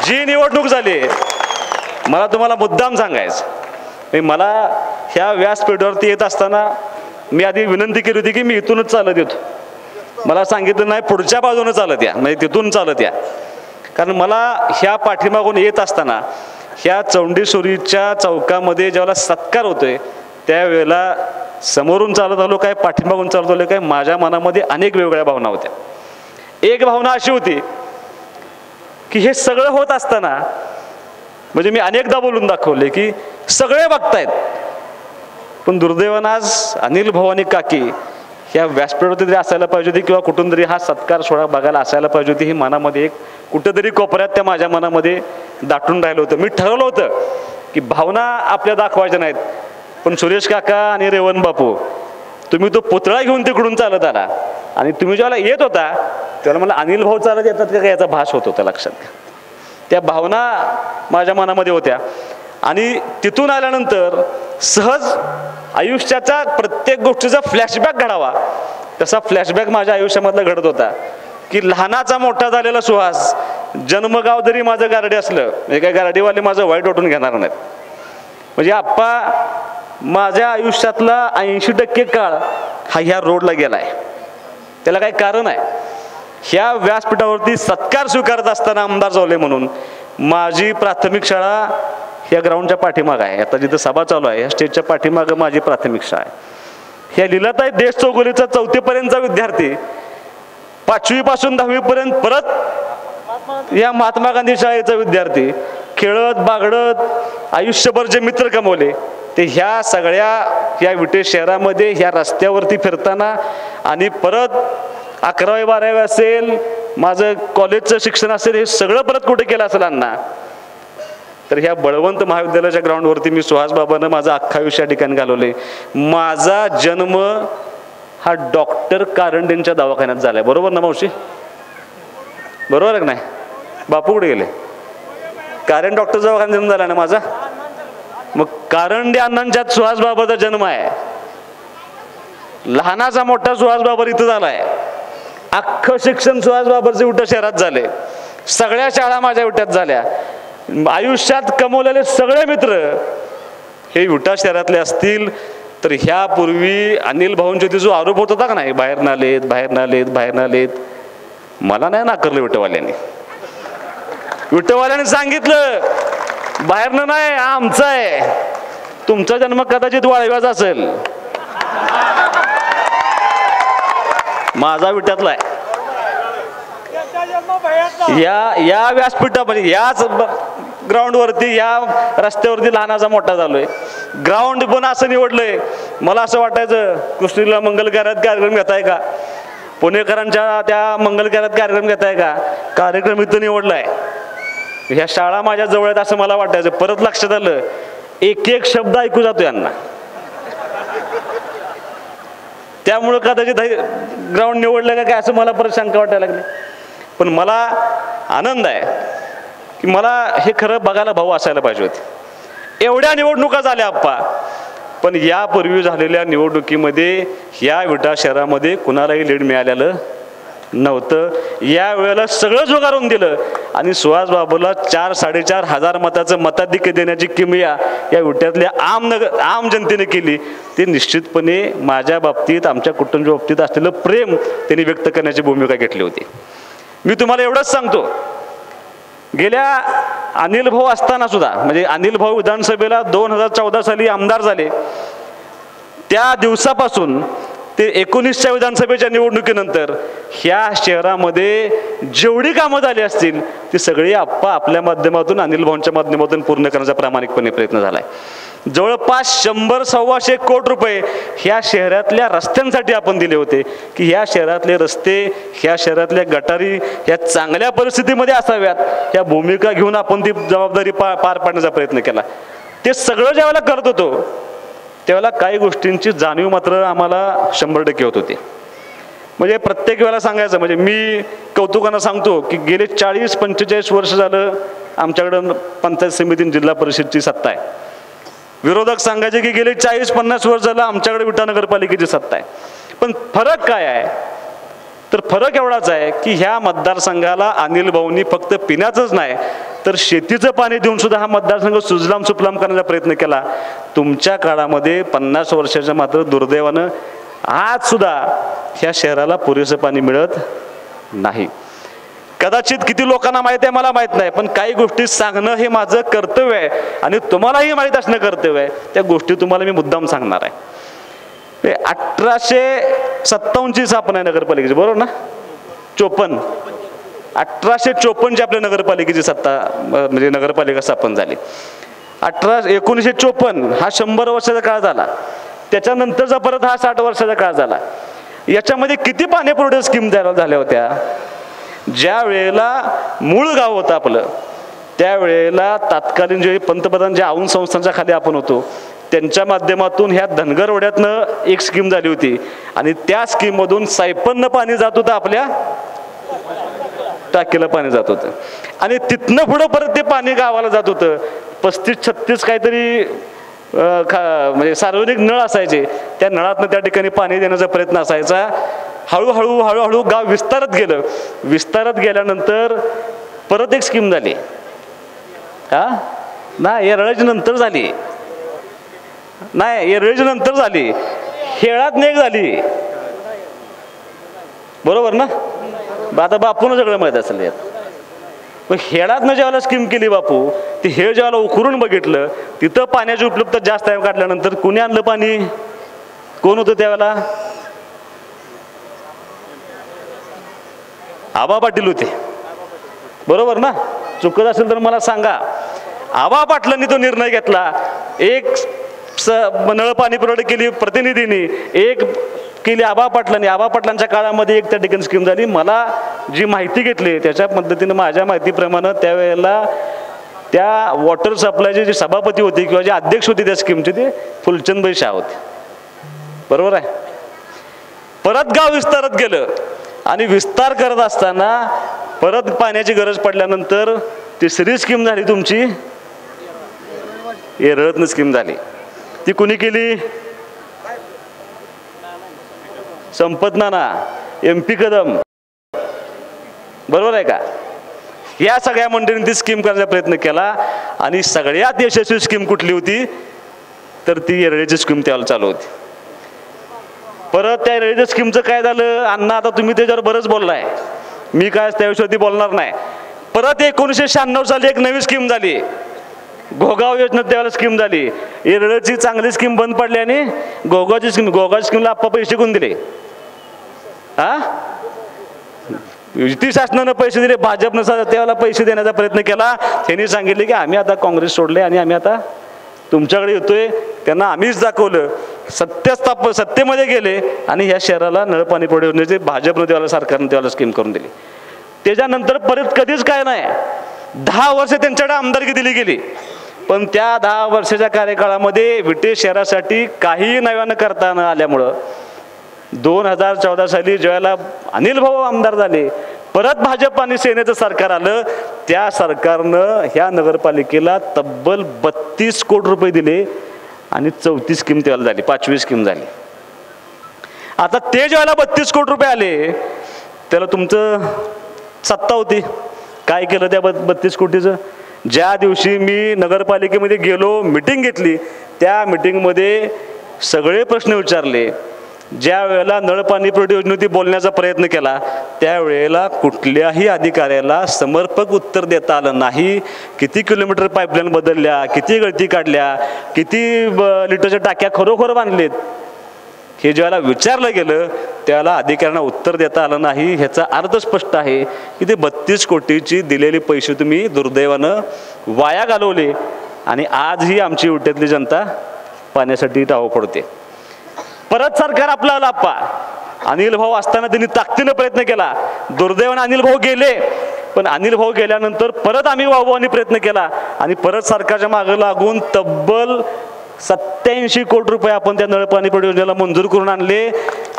जी निवडणूक झाली मला तुम्हाला मुद्दाम सांगायचं, मला ह्या व्यासपीठावरती येत असताना मी आधी विनंती केली होती की मी इथूनच चालत येतो. मला सांगितलं नाही पुढच्या बाजूने चालत या, म्हणजे तिथून चालत या. कारण मला ह्या पाठीमागून येत असताना ह्या चौंडेश्वरीच्या चौकामध्ये ज्यावेळेला सत्कार होतोय त्यावेळेला समोरून चालत आलो काय पाठीमागून चालत आलो काय, माझ्या मनामध्ये अनेक वेगवेगळ्या भावना होत्या. एक भावना अशी होती की हे सगळं होत असताना, म्हणजे मी अनेकदा बोलून दाखवले की सगळे बघतायत, पण दुर्दैवानं आज अनिल भाऊ आणि काकी ह्या व्यासपीठावरती तरी असायला पाहिजे होती किंवा कुठून तरी हा सत्कार सोहळा बघायला असायला पाहिजे होती. ही मनामध्ये एक कुठेतरी कोपऱ्यात त्या माझ्या मनामध्ये दाटून राहिलं होतं. मी ठरवलं होतं की भावना आपल्या दाखवायच्या नाहीत, पण सुरेश काका आणि रेवण बापू तुम्ही तो पुतळा घेऊन तिकडून चालत आला आणि तुम्ही ज्यावेळेला येत होता त्यावेळेला मला अनिल भाऊ चालत येतात का याचा भास होत होता लक्षात घ्या. त्या भावना माझ्या मनामध्ये होत्या आणि तिथून आल्यानंतर सहज आयुष्याच्या प्रत्येक गोष्टीचा फ्लॅशबॅक घडावा तसा फ्लॅशबॅक माझ्या आयुष्यामधला घडत होता की लहानाचा मोठा झालेला सुहास जन्मगाव जरी माझं गारडी असलं म्हणजे काय गारडीवाले माझं वाईट वाटून घेणार नाहीत. म्हणजे आप्पा माझ्या आयुष्यातला 80% काळ हा ह्या रोडला गेलाय. त्याला काही कारण आहे. ह्या व्यासपीठावरती सत्कार स्वीकारत असताना आमदार झाले म्हणून माझी प्राथमिक शाळा ह्या ग्राउंडच्या पाठीमागं आहे. आता जिथं सभा चालू आहे ह्या स्टेजच्या पाठीमागं माझी प्राथमिक शाळा आहे. ह्या लीलाताई देश चौगुलीचा 4थी पर्यंतचा विद्यार्थी 5वी पासून 10वी पर्यंत परत या महात्मा गांधी शाळेचा विद्यार्थी खेळत बागडत आयुष्यभर जे मित्र कमवले ते ह्या सगळ्या ह्या विटे शहरामध्ये ह्या रस्त्यावरती फिरताना आणि परत 11वी 12वी असेल माझं कॉलेजचं शिक्षण असेल हे सगळं परत कुठे केलं असेल अण्णा तर ह्या बळवंत महाविद्यालयाच्या ग्राउंडवरती मी सुहास बाबांना माझं अख्खा आयुष्य या ठिकाणी घालवले. माझा जन्म हा डॉक्टर कारंडेंच्या दवाखान्यात झालाय. बरोबर ना मावशी? बरोबर आहे का नाही? बापू कुठे गेले? कारण डॉक्टर दवाखान्यात जन्म झाला ना माझा. मग कारंडे अण्णांच्यात सुहास बाबाचा जन्म आहे. लहानाचा मोठा सुहास बाबर इथं झालाय. अख्खं शिक्षण सुहास बाबरचे विटा शहरात झाले. सगळ्या शाळा माझ्या विट्यात झाल्या. आयुष्यात कमवलेले सगळे मित्र हे विटा शहरातले असतील तर ह्यापूर्वी अनिल भाऊंचे जो आरोप होत होता का नाही बाहेर नालेत बाहेर नालेत बाहेर नालेत मला नाही नाकारलं विटवाल्यांनी. विटवाल्यांनी सांगितलं बाहेरनं नाही हा आमचा आहे. तुमचा जन्म कदाचित वाळव्याचा असेल माझा विट्यातला आहे. या व्यासपीठामध्ये याच ग्राउंडवरती या रस्त्यावरती लहानाचा मोठा झालोय. ग्राउंड पण असं निवडलंय मला असं वाटायचं कृष्णीला मंगल कार्यात कार्यक्रम घेताय का पुणेकरांच्या त्या मंगल कार्यात कार्यक्रम घेताय का कार्यक्रम इथं निवडलाय. ह्या शाळा माझ्या जवळ आहेत असं मला वाटायचं. परत लक्षात आलं एक एक शब्द ऐकू जातो यांना त्यामुळं कदाचित ग्राउंड निवडलं का काय असं मला परत शंका वाटायला लागली. पण मला आनंद आहे की मला हे खरं बघायला भाऊ असायला पाहिजे होते. एवढ्या निवडणुका झाल्या आप्पा पण यापूर्वी झालेल्या निवडणुकीमध्ये या विटा शहरामध्ये कुणालाही लीड मिळालेलं नव्हतं. या वेळेला सगळं जुगारून दिलं आणि सुहास बाबूला 4-4.5 हजार मताचं मताधिक्य देण्याची किमया या विट्यातल्या आम जनतेने केली. ते निश्चितपणे माझ्या बाबतीत आमच्या कुटुंबा बाबतीत असलेलं प्रेम त्यांनी व्यक्त करण्याची भूमिका घेतली होती. मी तुम्हाला एवढंच सांगतो गेल्या अनिल भाऊ असताना सुद्धा म्हणजे अनिल भाऊ विधानसभेला 2014 साली आमदार झाले त्या दिवसापासून ते 19च्या विधानसभेच्या निवडणुकीनंतर ह्या शहरामध्ये जेवढी कामं झाली असतील ती सगळी आप्पा आपल्या माध्यमातून अनिल भाऊंच्या माध्यमातून पूर्ण करण्याचा प्रामाणिकपणे प्रयत्न झालाय. जवळपास 100-125 कोटी रुपये ह्या शहरातल्या रस्त्यांसाठी आपण दिले होते की ह्या शहरातले रस्ते ह्या शहरातल्या गटारी ह्या चांगल्या परिस्थितीमध्ये असाव्यात ह्या भूमिका घेऊन आपण ती जबाबदारी पार पाडण्याचा प्रयत्न केला. ते सगळं ज्यावेळेला करत होतो त्यावेळेला काही गोष्टींची जाणीव मात्र आम्हाला 100% होत होती. म्हणजे प्रत्येक वेळेला सांगायचं म्हणजे मी कौतुकानं सांगतो की गेले 40-45 वर्ष झालं आमच्याकडं पंचायत समिती जिल्हा परिषदची सत्ता आहे. विरोधक सांगायचे की गेले 40-50 वर्ष झालं आमच्याकडे विटा नगरपालिकेची सत्ता आहे. पण फरक काय आहे तर फरक एवढाच आहे की ह्या मतदारसंघाला अनिल भाऊंनी फक्त पिण्याचंच नाही तर शेतीचं पाणी देऊन सुद्धा हा मतदारसंघ सुजलाम सुफलाम करण्याचा प्रयत्न केला. तुमच्या काळामध्ये 50 वर्षाच्या मात्र दुर्दैवानं आज सुद्धा ह्या शहराला पुरेसं पाणी मिळत नाही. कदाचित किती लोकांना माहिती आहे मला माहित नाही पण काही गोष्टी सांगणं हे माझं कर्तव्य आहे आणि तुम्हालाही माहीत असणं कर्तव्य आहे. त्या गोष्टी तुम्हाला मी मुद्दाम सांगणार आहे. 1857ची स्थापना आहे नगरपालिकेची बरोबर ना 54 1854ची आपल्या नगरपालिकेची सत्ता म्हणजे नगरपालिका स्थापन झाली. 1954 हा 100 वर्षाचा काळ झाला. त्याच्यानंतरचा परत हा 60 वर्षाचा काळ झाला. याच्यामध्ये किती पाणी पुरवठा स्कीम झाल्या होत्या. ज्या वेळेला मूळ गाव होतं आपलं त्यावेळेला तत्कालीन जे पंतप्रधान ज्या औंध संस्थांच्या खाली आपण होतो त्यांच्या माध्यमातून ह्या धनगरवाड्यातनं एक स्कीम झाली होती आणि त्या स्कीममधून सायपननं पाणी जात होतं, आपल्या टाकीला पाणी जात होतं आणि तिथनं पुढं परत ते पाणी गावाला जात होतं. 35-36 काहीतरी म्हणजे सार्वजनिक नळ असायचे, त्या नळातनं त्या ठिकाणी पाणी देण्याचा प्रयत्न असायचा. हळूहळू गाव विस्तारत गेलं. विस्तारत गेल्यानंतर परत एक स्कीम झाली. येरळाची नंतर झाली, नाही येरळाची नंतर झाली, हेळात नेक झाली, बरोबर ना? आता बापून सगळं माहीत असेल यात. पण हेळातनं ज्यावेळेला स्कीम केली बापू, ती हेळ ज्यावेळेला उकरून बघितलं, तिथं पाण्याची उपलब्धता जास्त आहे काढल्यानंतर कुणी आणलं पाणी? कोण होतं त्यावेळेला? आबा पाटील होते, बरोबर ना? चुकत असेल तर मला सांगा. आबा पाटलांनी तो निर्णय घेतला. एक नळ पाणी पुरवठा केली प्रतिनिधींनी, एक केली आबा पाटलांनी. आबा पाटलांच्या काळामध्ये एक त्या ठिकाणी स्कीम झाली. मला जी माहिती घेतली त्याच्या पद्धतीनं, माझ्या माहितीप्रमाणे त्यावेळेला त्या वॉटर सप्लायचे जे सभापती होते किंवा जे अध्यक्ष होते त्या स्कीमचे, ते फुलचंदभाई शाह होते, बरोबर आहे? परत गाव विस्तारत गेलं आणि विस्तार करत असताना परत पाण्याची गरज पडल्यानंतर तिसरी स्कीम झाली तुमची, येरळातनं स्कीम झाली. ती कुणी केली? संपत नाना, MP कदम, बरोबर आहे का? या सगळ्या मंडळींनी ती स्कीम करण्याचा प्रयत्न केला आणि सगळ्यात यशस्वी स्कीम कुठली होती तर ती येरळीची स्कीम त्यावेळेला चालू होती. परत त्या येरळीच्या स्कीमचं काय झालं अण्णा? आता तुम्ही त्याच्यावर बरंच बोललाय, मी काय त्याविषयी बोलणार नाही. परत 1996 साली एक नवी स्कीम झाली, घोगाव योजना त्यावेळेला स्कीम झाली. येरळची चांगली स्कीम बंद पडली आणि घोगावची स्कीमला आप्पा पैसे कोण दिले? युती शासनानं पैसे दिले, भाजपनं त्यावेळेला पैसे देण्याचा प्रयत्न केला. त्यांनी सांगितले की आम्ही आता काँग्रेस सोडले आणि आम्ही आता तुमच्याकडे येतोय. त्यांना आम्हीच दाखवलं, सत्तेमध्ये गेले आणि ह्या शहराला नळपाणी पुरवठा योजनेचे भाजपनं त्यावेळेला सरकारनं त्यावेळेला स्कीम करून दिली. त्याच्यानंतर परत कधीच काय नाही. 10 वर्ष त्यांच्याकडे आमदारकी दिली गेली, पण त्या 10 वर्षाच्या कार्यकाळामध्ये विटे शहरासाठी काही नव्यानं करता न आल्यामुळं 2014 साली ज्यावेळेला अनिल भाऊ आमदार झाले, परत भाजप आणि सेनेचं सरकार आलं. त्या सरकारनं ह्या नगरपालिकेला तब्बल 32 कोटी रुपये दिले आणि 34 स्कीम त्यावेळेला झाली, 5वी स्कीम झाली. आता ते ज्यावेळेला 32 कोटी रुपये आले त्याला तुमचं सत्ता होती. काय केलं त्या 32 कोटीचं? ज्या दिवशी मी नगरपालिकेमध्ये गेलो, मिटिंग घेतली, त्या मिटिंगमध्ये सगळे प्रश्न विचारले. ज्या वेळेला नळपाणी पुरवठा योजनेवरती बोलण्याचा प्रयत्न केला त्यावेळेला कुठल्याही अधिकाऱ्याला समर्पक उत्तर देता आलं नाही. किती किलोमीटर पाईपलाईन बदलल्या, किती गळती काढल्या, किती लिटरच्या टाक्या खरोखर बांधलेत, हे ज्यावेळेला विचारलं गेलं त्याला अधिकाऱ्यांना उत्तर देता आलं नाही. ह्याचा अर्थ स्पष्ट आहे की ते 32 कोटीची दिलेले पैसे तुम्ही दुर्दैवानं वाया घालवले आणि आजही आमची विट्यातली जनता पाण्यासाठी टाहो पडते. परत सरकार आपला आला. आप्पा अनिल भाऊ असताना त्यांनी ताकदीनं प्रयत्न केला. दुर्दैवाने अनिल भाऊ गेले, पण अनिल भाऊ गेल्यानंतर परत आम्ही वाहवानी प्रयत्न केला आणि परत सरकारच्या मागे लागून तब्बल 87 कोटी रुपये आपण त्या नळपाणी पुरवठा योजनेला मंजूर करून आणले.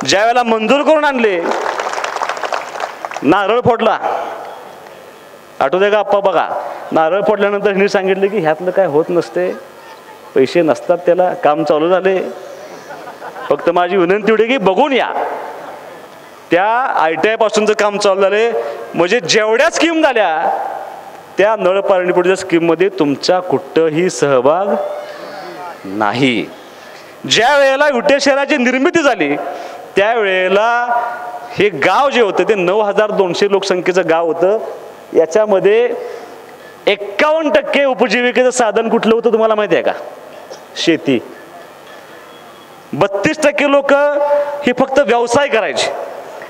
ज्या वेळेला मंजूर करून आणले, नारळ फोडला, आठवतंय का आप्पा? बघा, नारळ फोडल्यानंतर ह्यांनी सांगितले की ह्यातलं काय होत नसते, पैसे नसतात, त्याला काम चालू झाले. फक्त माझी विनंती एवढी की बघून या. त्या ITI पासूनचं काम चालू झाले, म्हणजे जेवढ्या स्कीम झाल्या त्या नळपाणी पुरवठा स्कीममध्ये तुमचा कुठंही सहभाग नाही. ज्या वेळेला विटे शहराची निर्मिती झाली त्यावेळेला हे गाव जे होतं ते 9200 लोकसंख्येचं गाव होतं. याच्यामध्ये 51% उपजीविकेचं साधन कुठलं होतं तुम्हाला माहिती आहे का? शेती. 32% लोक हे फक्त व्यवसाय करायचे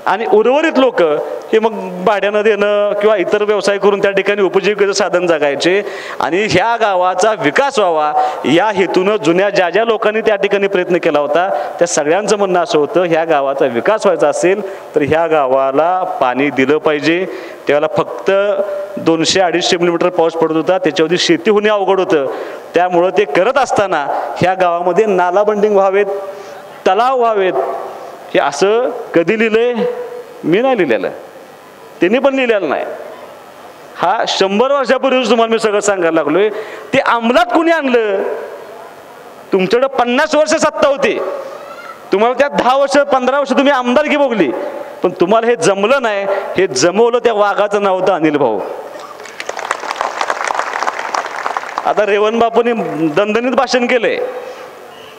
आणि उर्वरित लोक हे मग भाड्यानं देणं किंवा इतर व्यवसाय करून त्या ठिकाणी उपजीविकेचं साधन जगायचे आणि ह्या गावाचा विकास व्हावा या हेतूनं जुन्या ज्या ज्या लोकांनी त्या ठिकाणी प्रयत्न केला होता त्या सगळ्यांचं म्हणणं असं होतं, ह्या गावाचा विकास व्हायचा असेल तर ह्या गावाला पाणी दिलं पाहिजे. त्यावेळेला फक्त 200-250 मिलीमीटर पाऊस पडत होता, त्याच्यावरती शेती होणे अवघड होतं. त्यामुळं ते करत असताना ह्या गावामध्ये नाला बंडिंग व्हावेत, तलाव व्हावेत. हे असं कधी लिहिलंय? मी नाही लिहिलेलं, त्यांनी पण लिहिलेलं नाही. हा 100 वर्षापूर्वीच तुम्हाला मी सगळं सांगायला लागलोय. ते अंमलात कुणी आणलं? तुमच्याकडे 50 वर्ष सत्ता होती, तुम्हाला त्यात 10 वर्ष 15 वर्ष तुम्ही आमदारकी भोगली, पण तुम्हाला हे जमलं नाही. हे जमवलं त्या वाघाचं नाव होतं अनिल भाऊ. आता रेवण बापूंनी दणदणीत भाषण केलंय,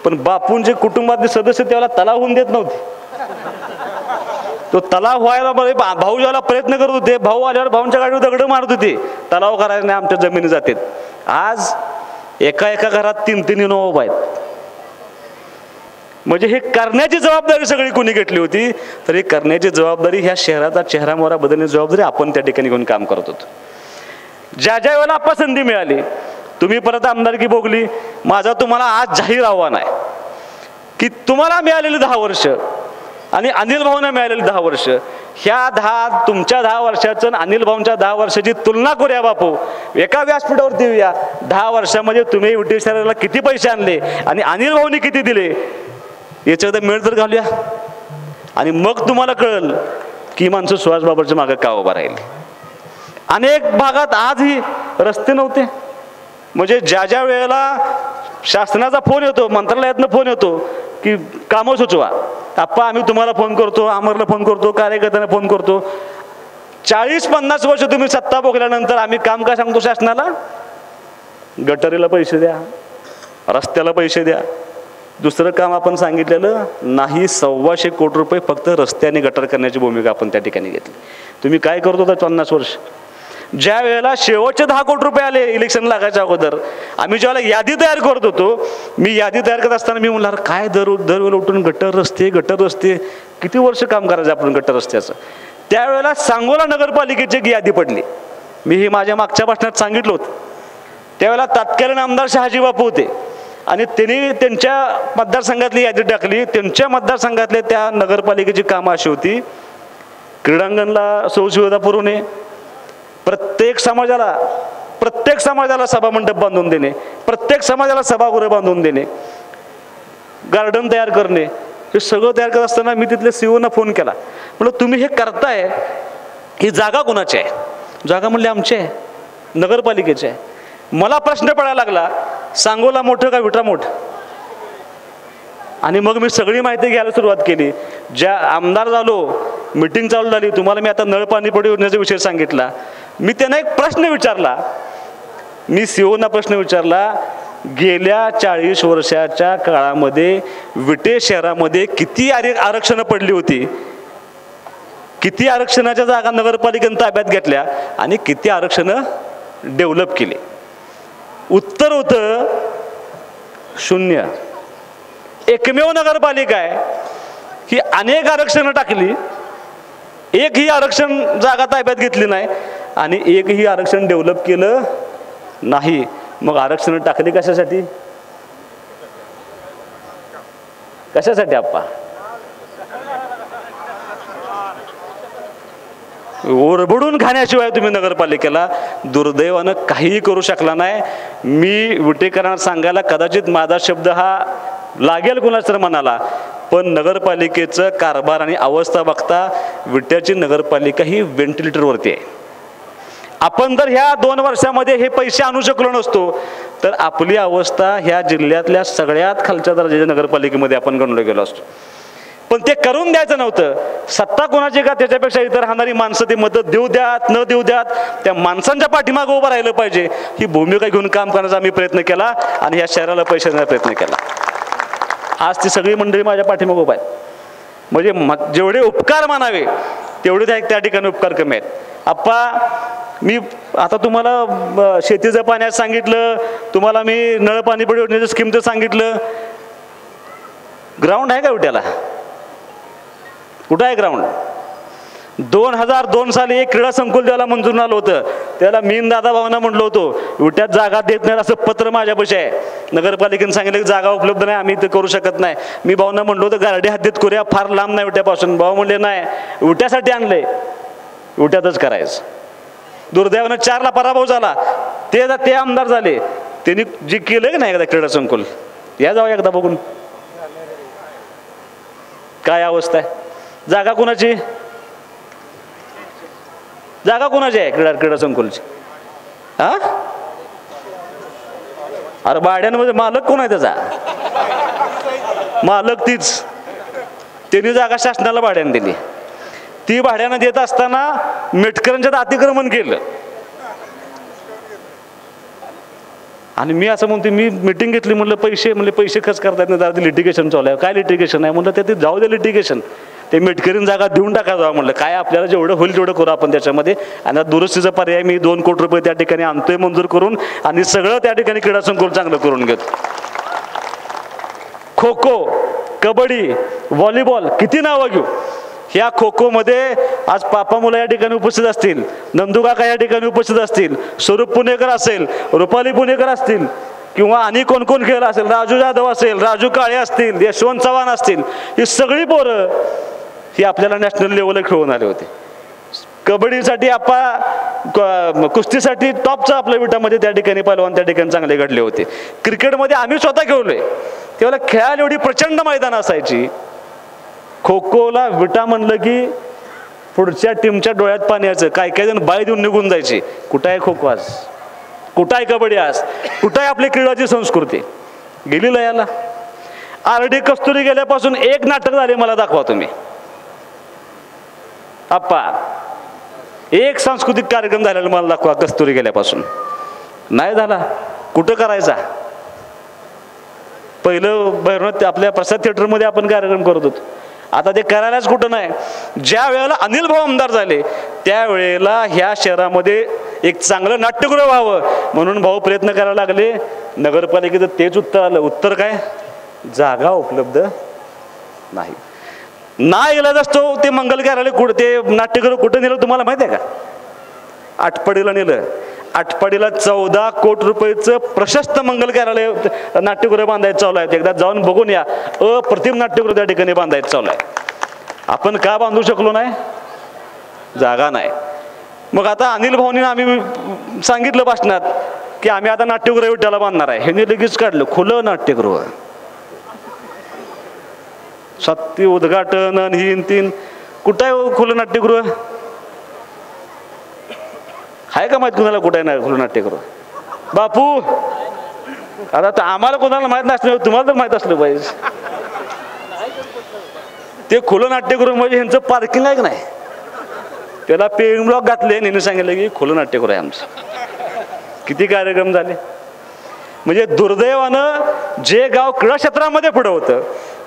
पण बापूंचे कुटुंबातले सदस्य त्याला तलाव होऊन देत नव्हते. तो तलाव व्हायला भाऊ ज्याला प्रयत्न करत होते, भाऊ आल्यावर भाऊंच्या गाडीवर दगड मारत होते, तलाव करायला नाही आमच्या जमिनी जातात. आज एका एका घरात 3-3 इनोव्हा आहेत. म्हणजे हे करण्याची जबाबदारी सगळी कोणी घेतली होती? तर ही करण्याची जबाबदारी, ह्या शहराचा चेहरामोहरा बदलण्याची जबाबदारी आपण त्या ठिकाणी घेऊन काम करत होतो. ज्या ज्या वेळेला आपण संधी मिळाली, तुम्ही परत आमदारकी भोगली. माझा तुम्हाला आज जाहीर आव्हान आहे की तुम्हाला मिळालेली 10 वर्ष आणि अनिल भाऊंना मिळालेली 10 वर्ष, ह्या तुमच्या 10 वर्षाचं अनिल भाऊंच्या 10 वर्षाची तुलना करूया बापू. एका व्यासपीठावरती येऊया, 10 वर्षामध्ये तुम्ही विटी शहराला किती पैसे आणले आणि अनिल भाऊंनी किती दिले याच्यावर मेळ तर घालूया. आणि मग तुम्हाला कळेल की माणसं सुहास बाबरच्या मागे का उभा राहील. अनेक भागात आजही रस्ते नव्हते. म्हणजे ज्या ज्या वेळेला शासनाचा फोन येतो, मंत्रालयातनं फोन येतो की कामं सुचवा, आप्पा आम्ही तुम्हाला फोन करतो, अमरला फोन करतो, कार्यकर्त्यांना फोन करतो. 40-50 वर्ष तुम्ही सत्ता भोगल्यानंतर आम्ही काम काय सांगतो शासनाला? गटारीला पैसे द्या, रस्त्याला पैसे द्या. दुसरं काम आपण सांगितलेलं नाही. 125 कोटी रुपये फक्त रस्ते आणि गटार करण्याची भूमिका आपण त्या ठिकाणी घेतली. तुम्ही काय करत होता 50 वर्ष? ज्या वेळेला शेवटचे 10 कोटी रुपये आले इलेक्शन लागायच्या अगोदर, आम्ही ज्यावेळेला यादी तयार करत होतो, मी यादी तयार करत असताना मी म्हणणार काय दरवेळेला उठून गटर रस्ते किती वर्ष काम करायचं आपण गटर रस्त्याचं. त्यावेळेला सांगोला नगरपालिकेची एक यादी पडली. मी हे माझ्या मागच्या भाषणात सांगितलं होतं. त्यावेळेला तत्कालीन आमदार शहाजी बापू होते आणि त्यांनी त्यांच्या मतदारसंघातली यादी टाकली. त्यांच्या मतदारसंघातले त्या नगरपालिकेची कामं अशी होती, क्रीडांगणला सोयीसुविधा पुरवणे, प्रत्येक समाजाला सभामंडप बांधून देणे, प्रत्येक समाजाला सभागृह बांधून देणे, गार्डन तयार करणे. हे सगळं तयार करत असताना मी तिथल्या सीओना फोन केला. म्हटलं तुम्ही हे करताय, ही जागा कोणाची आहे? जागा म्हणली आमची आहे, नगरपालिकेची आहे. मला प्रश्न पडायला लागला, सांगोला मोठं का विटा मोठं? आणि मग मी सगळी माहिती घ्यायला सुरुवात केली. ज्या आमदार झालो, मिटिंग चालू झाली, तुम्हाला मी आता नळ पाणी पुरवठा योजनेचा विषय सांगितला. मी त्यांना एक प्रश्न विचारला, मी सीओना प्रश्न विचारला, गेल्या 40 वर्षाच्या काळामध्ये विटे शहरामध्ये किती आरक्षणं पडली होती, किती आरक्षणाच्या जागा नगरपालिकेने ताब्यात घेतल्या आणि किती आरक्षणं डेव्हलप केली? उत्तर होतं 0. एकमेव नगरपालिका आहे ही अनेक आरक्षणं टाकली, एकही आरक्षण जागा ताब्यात घेतली नाही आणि एकही आरक्षण डेव्हलप केलं नाही. मग आरक्षण टाकली कशासाठी? कशासाठी आप्पा? ओरबडून खाण्याशिवाय तुम्ही नगरपालिकेला दुर्दैवानं काहीही करू शकला नाही. मी विटेकरांना सांगायला कदाचित माझा शब्द हा लागेल कुणाच तर मनाला, पण नगरपालिकेचं कारभार आणि अवस्था बघता विट्याची नगरपालिका ही व्हेंटिलेटरवरती आहे. आपण जर ह्या 2 वर्षामध्ये हे पैसे आणू शकलो नसतो तर आपली अवस्था ह्या जिल्ह्यातल्या सगळ्यात खालच्या दर्जाच्या नगरपालिकेमध्ये आपण गणलो गेलो असतो. पण ते करून द्यायचं नव्हतं. सत्ता कोणाची का त्याच्यापेक्षा इतर राहणारी माणसं ते मदत देऊ द्यात न देऊ द्यात, त्या माणसांच्या पाठीमागे उभं राहिलं पाहिजे ही भूमिका घेऊन काम करण्याचा आम्ही प्रयत्न केला आणि ह्या शहराला पैसे देण्याचा प्रयत्न केला. आज ती सगळी मंडळी माझ्या पाठीमागे उभा आहेत. म्हणजे जेवढे उपकार मानावे तेवढे त्या ठिकाणी उपकार कमी आहेत. आप्पा मी आता तुम्हाला शेतीचं पाण्यात सांगितलं, तुम्हाला मी नळ पाणी पुरवठा योजनेचं स्कीमचं सांगितलं. ग्राउंड आहे का विट्याला? कुठं आहे ग्राउंड? 2002 साली एक क्रीडा संकुल त्याला मंजूर आलं होतं. त्याला मी दादा भावना म्हणलो होतो, विट्यात जागा देत नाही असं पत्र माझ्यापाशी आहे. नगरपालिकेने सांगितलं की जागा उपलब्ध नाही, आम्ही ते करू शकत नाही. मी भावना म्हणलो होतं गारडे हद्दीत करूया, फार लांब नाही विट्यापासून. भाऊ म्हणले नाही, विट्यासाठी आणलंय, विट्यातच करायचं. दुर्दैवानं 4ला पराभव झाला. ते आमदार झाले, त्यांनी जे केलं की नाही एकदा क्रीडा संकुल, या जाऊ एकदा बघून काय अवस्था आहे. जागा कोणाची, जागा कोणाची आहे क्रीडा संकुलची? हा, अरे भाड्यांमध्ये मालक कोण आहे त्याचा? मालक तीच. त्यांनी जागा शासनाला भाड्याने दिली. ती भाड्यानं देत असताना मेटकरांच्यात अतिक्रमण केलं. आणि मी असं म्हणतो, मी मिटिंग घेतली, म्हणलं पैसे खर्च करतात नाही, दादा लिटिगेशन चालू आहे. काय लिटिगेशन आहे म्हणलं? ते जाऊ दे लिटिगेशन, ते मेटकरीन जागा देऊन टाका जावं म्हणलं. काय आपल्याला जेवढं होईल तेवढं करू आपण त्याच्यामध्ये. आणि दुरुस्तीचा पर्याय मी 2 कोटी रुपये त्या ठिकाणी आणतोय मंजूर करून, आणि सगळं त्या ठिकाणी क्रीडा संकुल चांगलं करून घेतो. खो खो, कबड्डी, व्हॉलीबॉल, किती नावं घेऊ. ह्या खो खोमध्ये आज पापा मुलं या ठिकाणी उपस्थित असतील, नंदू काका या ठिकाणी उपस्थित असतील, स्वरूप पुणेकर असेल, रुपाली पुणेकर असतील, किंवा आणि कोण कोण खेळ असेल, राजू जाधव असेल, राजू काळे असतील, यशवंत चव्हाण असतील, ही सगळी पोरं ही आपल्याला नॅशनल लेवलला खेळून आले होते. कबड्डीसाठी कुस्तीसाठी टॉपचं आपल्या विटामध्ये त्या ठिकाणी पहिलवान त्या ठिकाणी चांगले घडले होते. क्रिकेटमध्ये आम्ही स्वतः खेळलोय, तेव्हा खेळायला एवढी प्रचंड मैदान असायची. खो खोला विटा म्हणलं की पुढच्या टीमच्या डोळ्यात पाणी यायचं. काही काही जण बाई देऊन निघून जायचे. कुठं आहे खो खो आज, कुठं आहे कबड्डी आज, कुठं आहे आपली क्रीडाची संस्कृती, गेली लयाला. आरडी कस्तुरी गेल्यापासून एक नाटक झाले मला दाखवा तुम्ही आप्पा, एक सांस्कृतिक कार्यक्रम झालेला मला दाखवा कस्तुरी गेल्यापासून. नाही झाला. कुठं करायचा? पहिलं भैरवनाथ आपल्या प्रसाद थिएटरमध्ये आपण कार्यक्रम करत होतो, आता ते करायलाच कुठं नाही. ज्या वेळेला अनिल भाऊ आमदार झाले त्यावेळेला ह्या शहरामध्ये एक चांगलं नाट्यगृह व्हावं म्हणून भाऊ प्रयत्न करायला लागले. नगरपालिकेचं तेच उत्तर आलं. उत्तर काय? जागा उपलब्ध नाही. ना इलाज असतो ते मंगल कार्यालय कुठं, ते नाट्यगृह कुठं नेलं तुम्हाला माहिती आहे का? आटपाडीला नेलं. आटपाडीला 14 कोटी रुपयाचं प्रशस्त मंगल कार्यालय नाट्यगृह बांधायचं चालू आहे. एकदा जाऊन बघून या. अप्रतिम नाट्यगृह त्या ठिकाणी बांधायचं चालू आहे. आपण का बांधू शकलो नाही? जागा नाही. मग आता अनिल भाऊनी आम्ही सांगितलं भाषणात की आम्ही आता नाट्यगृह विट्याला बांधणार आहे. ह्याने लगेच काढलं खुलं नाट्यगृह. सत्य उद्घाटन आणि ही तीन. कुठं आहे खुलं नाट्यगृह? आहे का माहित कुणाला कुठे नाही खुलं नाट्यगृह? बापू, आता आम्हाला कोणाला माहित नसलं, तुम्हाला तर माहित असलं पाहिजे. ते खुलं नाट्यगृह म्हणजे ह्यांचं पार्किंग आहे की नाही, त्याला पेविंग ब्लॉक घातले. नेहमी सांगितलं की खुलं नाट्यगृह आहे आमचं. किती कार्यक्रम झाले. म्हणजे दुर्दैवानं जे गाव क्रीडा क्षेत्रामध्ये पुढं होतं,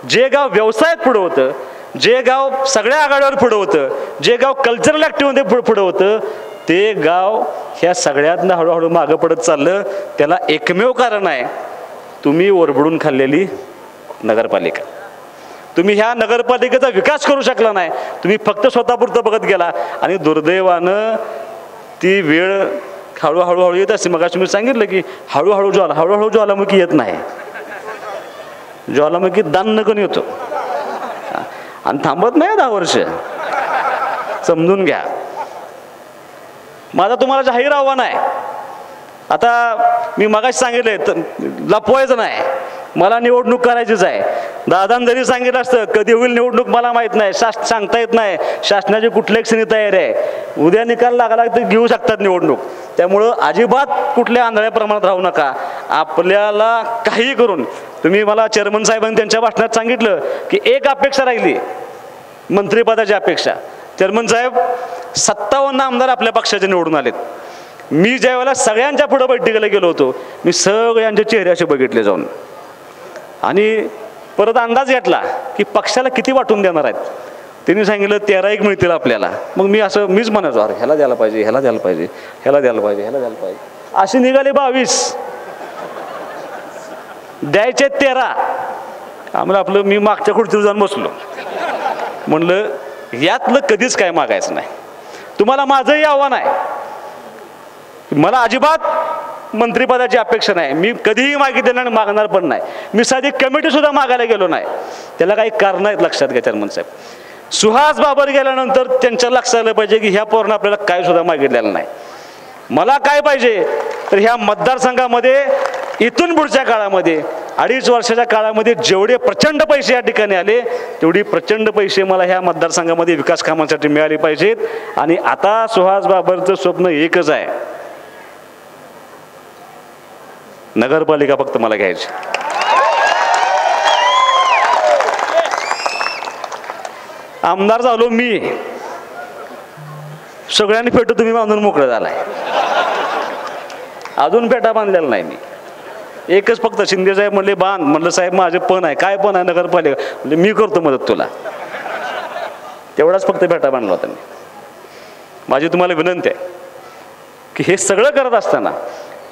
जे गाव व्यवसायात पुढं होतं, जे गाव सगळ्या आघाडीवर पुढं होतं, जे गाव कल्चरल ॲक्टिव्हिटीमध्ये पुढं होतं, ते गाव ह्या सगळ्यातनं हळूहळू मागं पडत चाललं. त्याला एकमेव कारण आहे, तुम्ही ओरबडून खाल्लेली नगरपालिका. तुम्ही ह्या नगरपालिकेचा विकास करू शकला नाही. तुम्ही फक्त स्वतःपुरतं बघत गेला आणि दुर्दैवानं ती वेळ हळूहळू येत असते. मग तुम्ही सांगितलं की हळूहळू ज्वालामुखी येत नाही, ज्वालामुखी दान येतो आणि थांबत नाही 10 वर्ष. समजून घ्या. माझं तुम्हाला जाहीर आव्हान आहे. आता मी मगाशी सांगितलंय, लपवायचं नाही, मला निवडणूक करायचीच आहे. दादांनी जरी सांगितलं असतं कधी होईल निवडणूक मला माहीत नाही, सांगता येत नाही. शासनाची कुठल्याही क्षणी तयारी आहे. उद्या निकाल लागला तर घेऊ शकतात निवडणूक. त्यामुळं अजिबात कुठल्या आंधळ्या प्रमाणात राहू नका. आपल्याला काही करून, तुम्ही मला चेअरमन साहेबांनी त्यांच्या भाषणात सांगितलं की एक अपेक्षा राहिली, मंत्रिपदाची अपेक्षा. चेअरमन साहेब, 57 आमदार आपल्या पक्षाचे निवडून आलेत. मी ज्या वेळेला सगळ्यांच्या पुढे बैठकीला गेलो होतो, मी सगळ्यांचे चेहरे असे बघितले जाऊन आणि परत अंदाज घेतला की पक्षाला किती वाटून देणार आहेत. त्यांनी सांगितलं 13 मिळतील आपल्याला. मग मीच म्हणायचो, अरे ह्याला द्यायला पाहिजे, ह्याला द्यायला पाहिजे, ह्याला द्यायला पाहिजे, ह्याला द्यायला पाहिजे. अशी निघाली 22, द्यायचे 13. आम्हाला मी मागच्या खुर्चीवर जाऊन बसलो. म्हणलं यातलं कधीच काय मागायचं नाही. तुम्हाला माझंही आव्हान आहे, मला अजिबात मंत्रिपदाची अपेक्षा नाही. मी कधीही मागितलेलं आणि मागणार पण नाही. मी साधी कमिटीसुद्धा मागायला गेलो नाही. त्याला काही कारण आहेत, लक्षात घ्या चेअरमन साहेब. सुहास बाबर गेल्यानंतर त्यांच्या लक्षात आलं पाहिजे की ह्या पोरानं आपल्याला काय सुद्धा मागितलेलं नाही. मला काय पाहिजे तर ह्या मतदारसंघामध्ये इथून पुढच्या काळामध्ये 2.5 वर्षाच्या काळामध्ये जेवढे प्रचंड पैसे या ठिकाणी आले तेवढी प्रचंड पैसे मला ह्या मतदारसंघामध्ये विकास कामांसाठी मिळाले पाहिजेत. आणि आता सुहास बाबरचं स्वप्न एकच आहे, नगरपालिका फक्त मला घ्यायची. आमदार झालो मी, सगळ्यांनी फेटू तुम्ही बांधून मोकळं झालाय. अजून फेटा बांधलेला नाही मी. एकच फक्त शिंदे साहेब म्हणले बांध. म्हणलं साहेब माझे पण आहे. काय पण आहे नगरपालिका? म्हणजे मी करतो मदत तुला. तेवढाच फक्त फेटा बांधला होता मी. माझी तुम्हाला विनंती आहे की हे सगळं करत असताना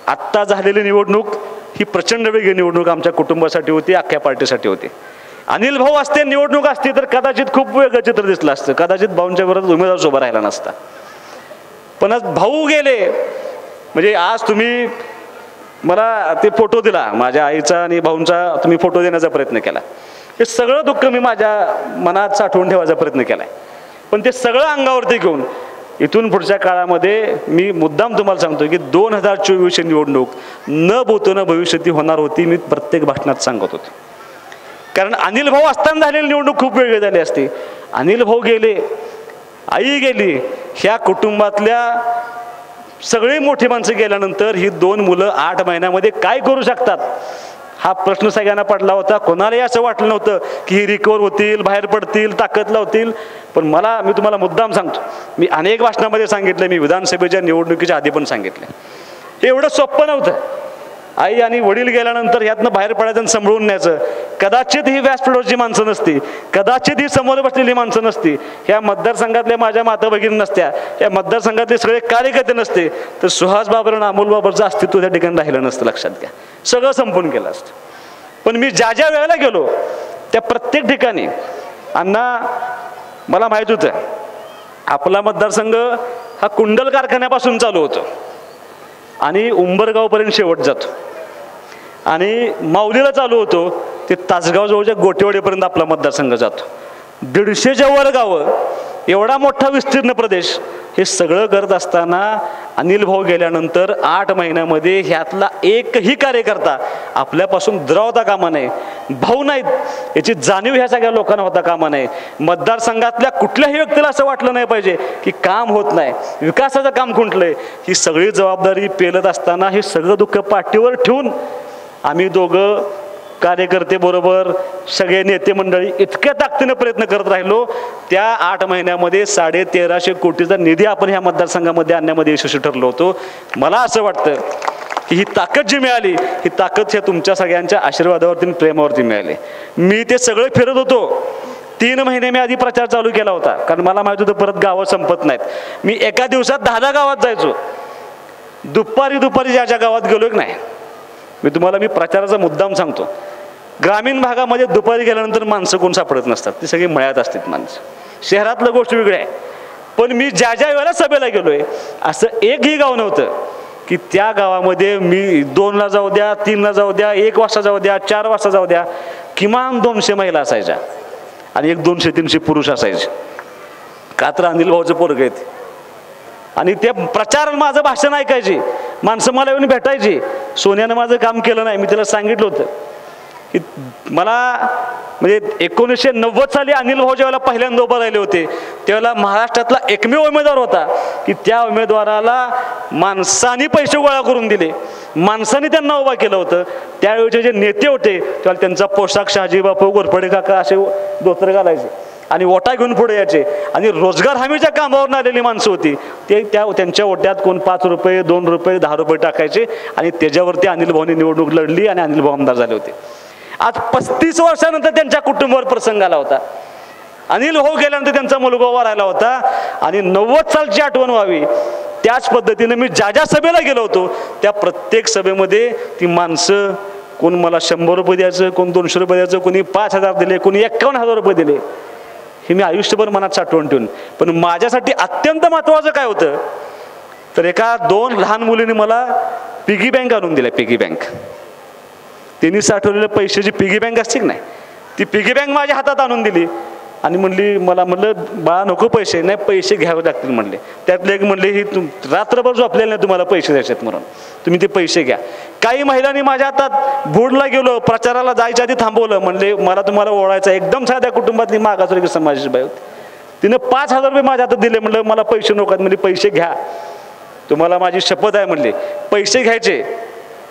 आत्ता झालेली निवडणूक ही प्रचंड वेगळी निवडणूक आमच्या कुटुंबासाठी होती, अख्ख्या पार्टीसाठी होती. अनिल भाऊ असते निवडणूक असती तर कदाचित खूप वेगळं चित्र दिसलं असतं. कदाचित भाऊंच्या विरोधात उमेदवार उभा राहिला नसता. पण आज भाऊ गेले म्हणजे आज तुम्ही मला ते फोटो दिला माझ्या आईचा आणि भाऊंचा, तुम्ही फोटो देण्याचा प्रयत्न केला. हे सगळं दुःख मी माझ्या मनात साठवून ठेवायचा प्रयत्न केला आहे. पण ते सगळं अंगावरती घेऊन इथून पुढच्या काळामध्ये मी मुद्दाम तुम्हाला सांगतो की 2024 निवडणूक न भूतो भविष्य ती होणार होती. मी प्रत्येक भाषणात सांगत होतो. कारण अनिल भाऊ असताना झालेली निवडणूक खूप वेगळी झाली असती. अनिल भाऊ गेले, आई गेली, ह्या कुटुंबातल्या सगळी मोठी माणसं गेल्यानंतर ही 2 मुलं 8 महिन्यामध्ये काय करू शकतात हा प्रश्न सगळ्यांना पडला होता. कोणालाही असं वाटलं नव्हतं की ही रिकवर होतील, बाहेर पडतील, ताकद लावतील. पण मी तुम्हाला मुद्दाम सांगतो, मी अनेक भाषणामध्ये सांगितलं, मी विधानसभेच्या निवडणुकीच्या आधी पण सांगितलं, हे एवढं सोपं नव्हतं. आई आणि वडील गेल्यानंतर ह्यातनं बाहेर पडायचं आणि सांभाळून न्यायचं. कदाचित ही व्यासपीठावरची माणसं नसती, कदाचित ही समोर बसलेली माणसं नसती, ह्या मतदारसंघातल्या माझ्या माता भगिनी नसत्या, या मतदारसंघातले सगळे कार्यकर्ते नसते, तर सुहास बाबर आणि अमोल बाबरचं अस्तित्व त्या ठिकाणी राहिलं नसतं. लक्षात घ्या, सगळं संपून गेलं असतं. पण मी ज्या ज्या वेळेला गेलो त्या प्रत्येक ठिकाणी अण्णा मला माहीत होतं आपला मतदारसंघ हा कुंडल कारखान्यापासून चालू होतो आणि उंबरगावपर्यंत शेवट जातो आणि माऊलीला चालू होतो ते तासगाव जवळच्या गोटेवाडीपर्यंत आपला मतदारसंघ जातो. 150च्या वर गावं, एवढा मोठा विस्तीर्ण प्रदेश. हे सगळं करत असताना अनिल भाऊ गेल्यानंतर 8 महिन्यामध्ये ह्यातला एकही कार्यकर्ता आपल्यापासून दुरावता कामा नये. भाऊ नाहीत याची जाणीव ह्या सगळ्या लोकांना होता कामा नये. मतदारसंघातल्या कुठल्याही व्यक्तीला असं वाटलं नाही पाहिजे की काम होत नाही, विकासाचं काम खुंटलंय. ही सगळी जबाबदारी पेलत असताना हे सगळं दुःख पाठीवर ठेवून आम्ही दोघं कार्यकर्ते बरोबर सगळे नेते मंडळी इतक्या ताकदीनं प्रयत्न करत राहिलो. त्या 8 महिन्यामध्ये 1350 कोटीचा निधी आपण ह्या मतदारसंघामध्ये आणण्यामध्ये यशस्वी ठरलो होतो. मला असं वाटतं की ही ताकद जी मिळाली ही ताकद ह्या तुमच्या सगळ्यांच्या आशीर्वादावरती आणि प्रेमावरती मिळाली. मी ते सगळं फिरत होतो. 3 महिने मी आधी प्रचार चालू केला होता कारण मला माहित होतं परत गावं संपत नाहीत. मी एका दिवसात 10 गावात जायचो. दुपारी ज्या गावात गेलो की नाही, मी प्रचाराचा मुद्दाम सांगतो, ग्रामीण भागामध्ये दुपारी गेल्यानंतर माणसं कोण सापडत नसतात, ती सगळी मळ्यात असतात माणसं. शहरातलं गोष्ट वेगळी आहे. पण मी ज्या ज्या वेळेला सभेला गेलोय असं एकही गाव नव्हतं की त्या गावामध्ये मी 2ला जाऊ द्या, 3ला जाऊ द्या, 1 वाजता जाऊ द्या, 4 वाजता जाऊ द्या, किमान 200 महिला असायच्या आणि 200-300 पुरुष असायचे. का तर अनिल भाऊचं पोरगं आहेत. आणि ते प्रचार माझं भाषण ऐकायचे, माणसं मला येऊन भेटायची. सोन्यानं माझं काम केलं नाही, मी त्याला सांगितलं होतं की मला म्हणजे 1990 साली अनिल भाऊ ज्यावेळेला पहिल्यांदा उभं राहिले होते त्यावेळेला महाराष्ट्रातला एकमेव उमेदवार होता की त्या उमेदवाराला माणसांनी पैसे गोळा करून दिले, माणसांनी त्यांना उभा केलं होतं. त्यावेळेचे जे नेते होते त्यावेळेला त्यांचा पोशाख शहाजी बापू, घोरपडे काका असे धोतर घालायचे आणि ओटा घेऊन पुढे यायचे. आणि रोजगार हमीच्या कामावरून आलेली माणसं होती ते त्यांच्या ओट्यात कोण 5 रुपये, 2 रुपये, 10 रुपये टाकायचे आणि त्याच्यावरती अनिल भाऊंनी निवडणूक लढली आणि अनिल भाऊ आमदार झाले होते. आज 35 वर्षानंतर त्यांच्या कुटुंबावर प्रसंग आला होता. अनिल भाऊ गेल्यानंतर त्यांचा मुलगा उभा राहिला होता आणि 90 सालची आठवण व्हावी त्याच पद्धतीने मी ज्या ज्या सभेला गेलो होतो त्या प्रत्येक सभेमध्ये ती माणसं, कोण मला 100 रुपये द्यायचं, कोण 200 रुपये द्यायचं, कोणी 5000 दिले, कोणी 51,000 रुपये दिले. हे मी आयुष्यभर मनात साठवून ठेवून. पण माझ्यासाठी अत्यंत महत्त्वाचं काय होतं तर एका 2 लहान मुलीने मला पिगी बँक आणून दिल्या. पिगी बँक, तिने साठवलेल्या पैशाची पिगी बँक असते की नाही, ती पिगी बँक माझ्या हातात आणून दिली आणि म्हणली, मला म्हणलं बाळा नको पैसे, नाही पैसे घ्यावे लागतील म्हणले. त्यातले एक म्हणले ही रात्रभर झोपलेले नाही तुम्हाला पैसे द्यायचे म्हणून, तुम्ही ते पैसे घ्या. काही महिलांनी माझ्या हातात बोर्डला गेलो, प्रचाराला जायच्या आधी थांबवलं, म्हणले मला तुम्हाला ओळखायचं. एकदम साध्या कुटुंबातली मागासवर्गीय समाजाची बाई होती. तिनं 5,000 रुपये माझ्या हातात दिले. म्हणलं मला पैसे नकोत, म्हणजे पैसे घ्या, तुम्हाला माझी शपथ आहे म्हणले. पैसे घ्यायचे,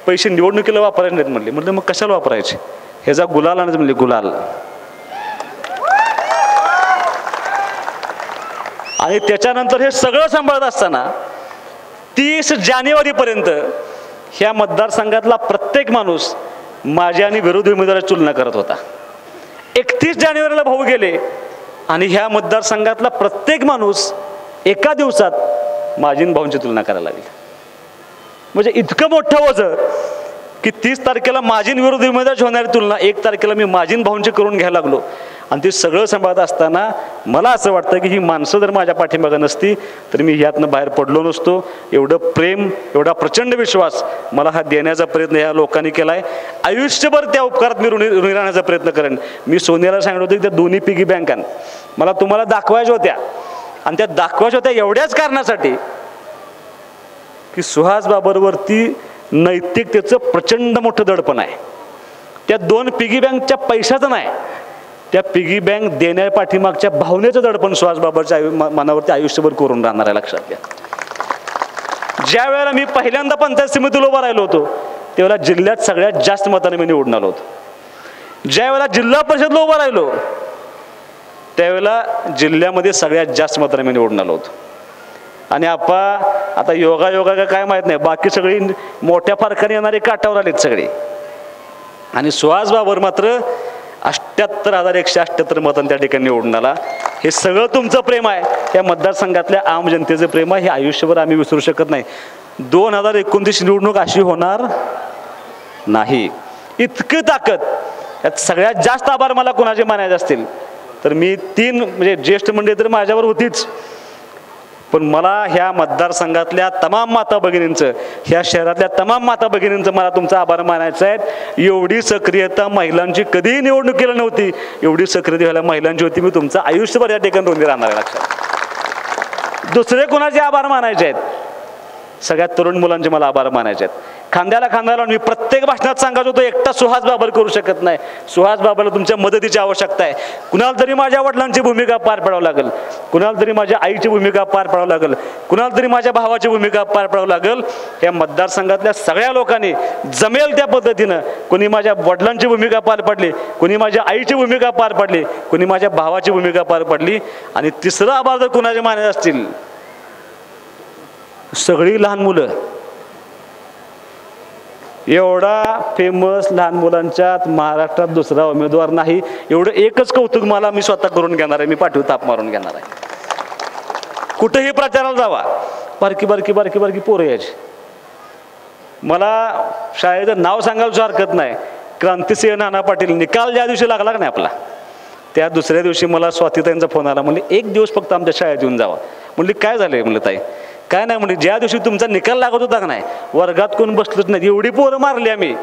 पैसे निवडणुकीला वापरायचे नाहीत म्हणले. म्हणलं मग कशाला वापरायचे, ह्याचा गुलाल आणायचं म्हणले, गुलाल. आणि त्याच्यानंतर हे सगळं सांभाळत असताना 30 जानेवारीपर्यंत ह्या मतदारसंघातला प्रत्येक माणूस माझ्या आणि विरोधी उमेदवाराची तुलना करत होता. 31 जानेवारीला भाऊ गेले आणि ह्या मतदारसंघातला प्रत्येक माणूस एका दिवसात माझी आणि भाऊंची तुलना करायला लागली. म्हणजे इतकं मोठं वजन की 30 तारखेला माझी आणि विरोधी उमेदवाराची होणारी तुलना 1 तारखेला मी माझी आणि भाऊंची करून घ्यायला लागलो. आणि ते सगळं सांभाळत असताना मला असं वाटतं की ही माणसं जर माझ्या पाठीमागं नसती तर मी ह्यातनं बाहेर पडलो नसतो. एवढं प्रेम, एवढा प्रचंड विश्वास मला हा देण्याचा प्रयत्न ह्या लोकांनी केला आहे. आयुष्यभर त्या उपकारात मी ऋणी राहण्याचा प्रयत्न करेन. मी सोनियाला सांगितलं होतं की त्या दोन्ही पिगी बँका मला तुम्हाला दाखवायच्या होत्या, आणि त्या दाखवायच्या होत्या एवढ्याच कारणासाठी की सुहास बाबरवरती नैतिकतेचं प्रचंड मोठं दडपण आहे. त्या 2 पिगी बँकच्या पैशाचं नाही, त्या पिगी बँक देण्या पाठीमागच्या भावनेचं दडपण सुहास बाबरच्या मनावरती आयुष्यभर करून राहणार आहे. लक्षात घ्या. ज्या वेळेला मी पहिल्यांदा पंचायत समितीला उभा राहिलो होतो त्यावेळेला जिल्ह्यात सगळ्यात जास्त मताने मी निवडून आलो होतो. ज्या वेळेला जिल्हा परिषदला उभा राहिलो त्यावेळेला जिल्ह्यामध्ये सगळ्यात जास्त मताने मी निवडून आलो होतो. आणि आता योगा का काय माहीत नाही, बाकी सगळी मोठ्या फरकाने येणारे काठावर आलेत सगळे. आणि सुहास बाबर मात्र 78,178 मतांनी त्या ठिकाणी निवडून आला. हे सगळं तुमचं प्रेम आहे, या मतदारसंघातल्या आम जनतेचं प्रेम आहे. हे आयुष्यभर आम्ही विसरू शकत नाही. 2029 निवडणूक अशी होणार नाही. इतकी ताकद. यात सगळ्यात जास्त आभार मला कोणाचे मानायचे असतील तर मी 3 म्हणजे ज्येष्ठ मंडळी तर माझ्यावर होतीच, पण मला ह्या मतदारसंघातल्या तमाम माता भगिनींचं, ह्या शहरातल्या तमाम माता भगिनींचं मला तुमचा आभार मानायचा आहे. एवढी सक्रियता महिलांची कधीही निवडणुकीला नव्हती, एवढी सक्रियता व्हायला महिलांची होती. मी तुमचं आयुष्यभर या ठिकाणी ऋणी राहणार आहे. लक्षात. दुसरे कोणाचे आभार मानायचे आहेत, सगळ्यात तरुण मुलांचे मला आभार मानायचे आहेत. खांद्याला खांदा लावून मी प्रत्येक भाषणात सांगत होतो एकटा सुहास बाबर करू शकत नाही. सुहास बाबरला तुमच्या मदतीची आवश्यकता आहे. कुणाला तरी माझ्या वडिलांची भूमिका पार पाडावं लागेल, कुणाला तरी माझ्या आईची भूमिका पार पाडावं लागेल, कुणाला तरी माझ्या भावाची भूमिका पार पाडावं लागेल. या मतदारसंघातल्या सगळ्या लोकांनी जमेल त्या पद्धतीनं कोणी माझ्या वडिलांची भूमिका पार पाडली, कोणी माझ्या आईची भूमिका पार पाडली, कोणी माझ्या भावाची भूमिका पार पाडली. आणि तिसरं आभार जर कुणाचे मानायचे असतील, सगळी लहान मुलं. एवढा फेमस लहान मुलांच्यात महाराष्ट्रात दुसरा उमेदवार नाही. एवढं एकच कौतुक मला मी स्वतः करून घेणार आहे. मी पाठीवर ताप मारून घेणार आहे. कुठेही प्रचाराला जावा, बारकी बारकी बारकी बारकी पोरं यायची. मला शाळेचं नाव सांगायला हरकत नाही, क्रांतिसिंह नाना पाटील. निकाल ज्या दिवशी लागला का नाही आपला, त्या दुसऱ्या दिवशी मला स्वातीताईंचा फोन आला. म्हणले 1 दिवस फक्त आमच्या शाळेत येऊन जावा. म्हणले काय झालंय? म्हणलं ताई काय नाही. म्हणजे ज्या दिवशी तुमचा निकाल लागत होता का नाही, वर्गात कोण बसलंच नाही. एवढी पोरं मारली आम्ही,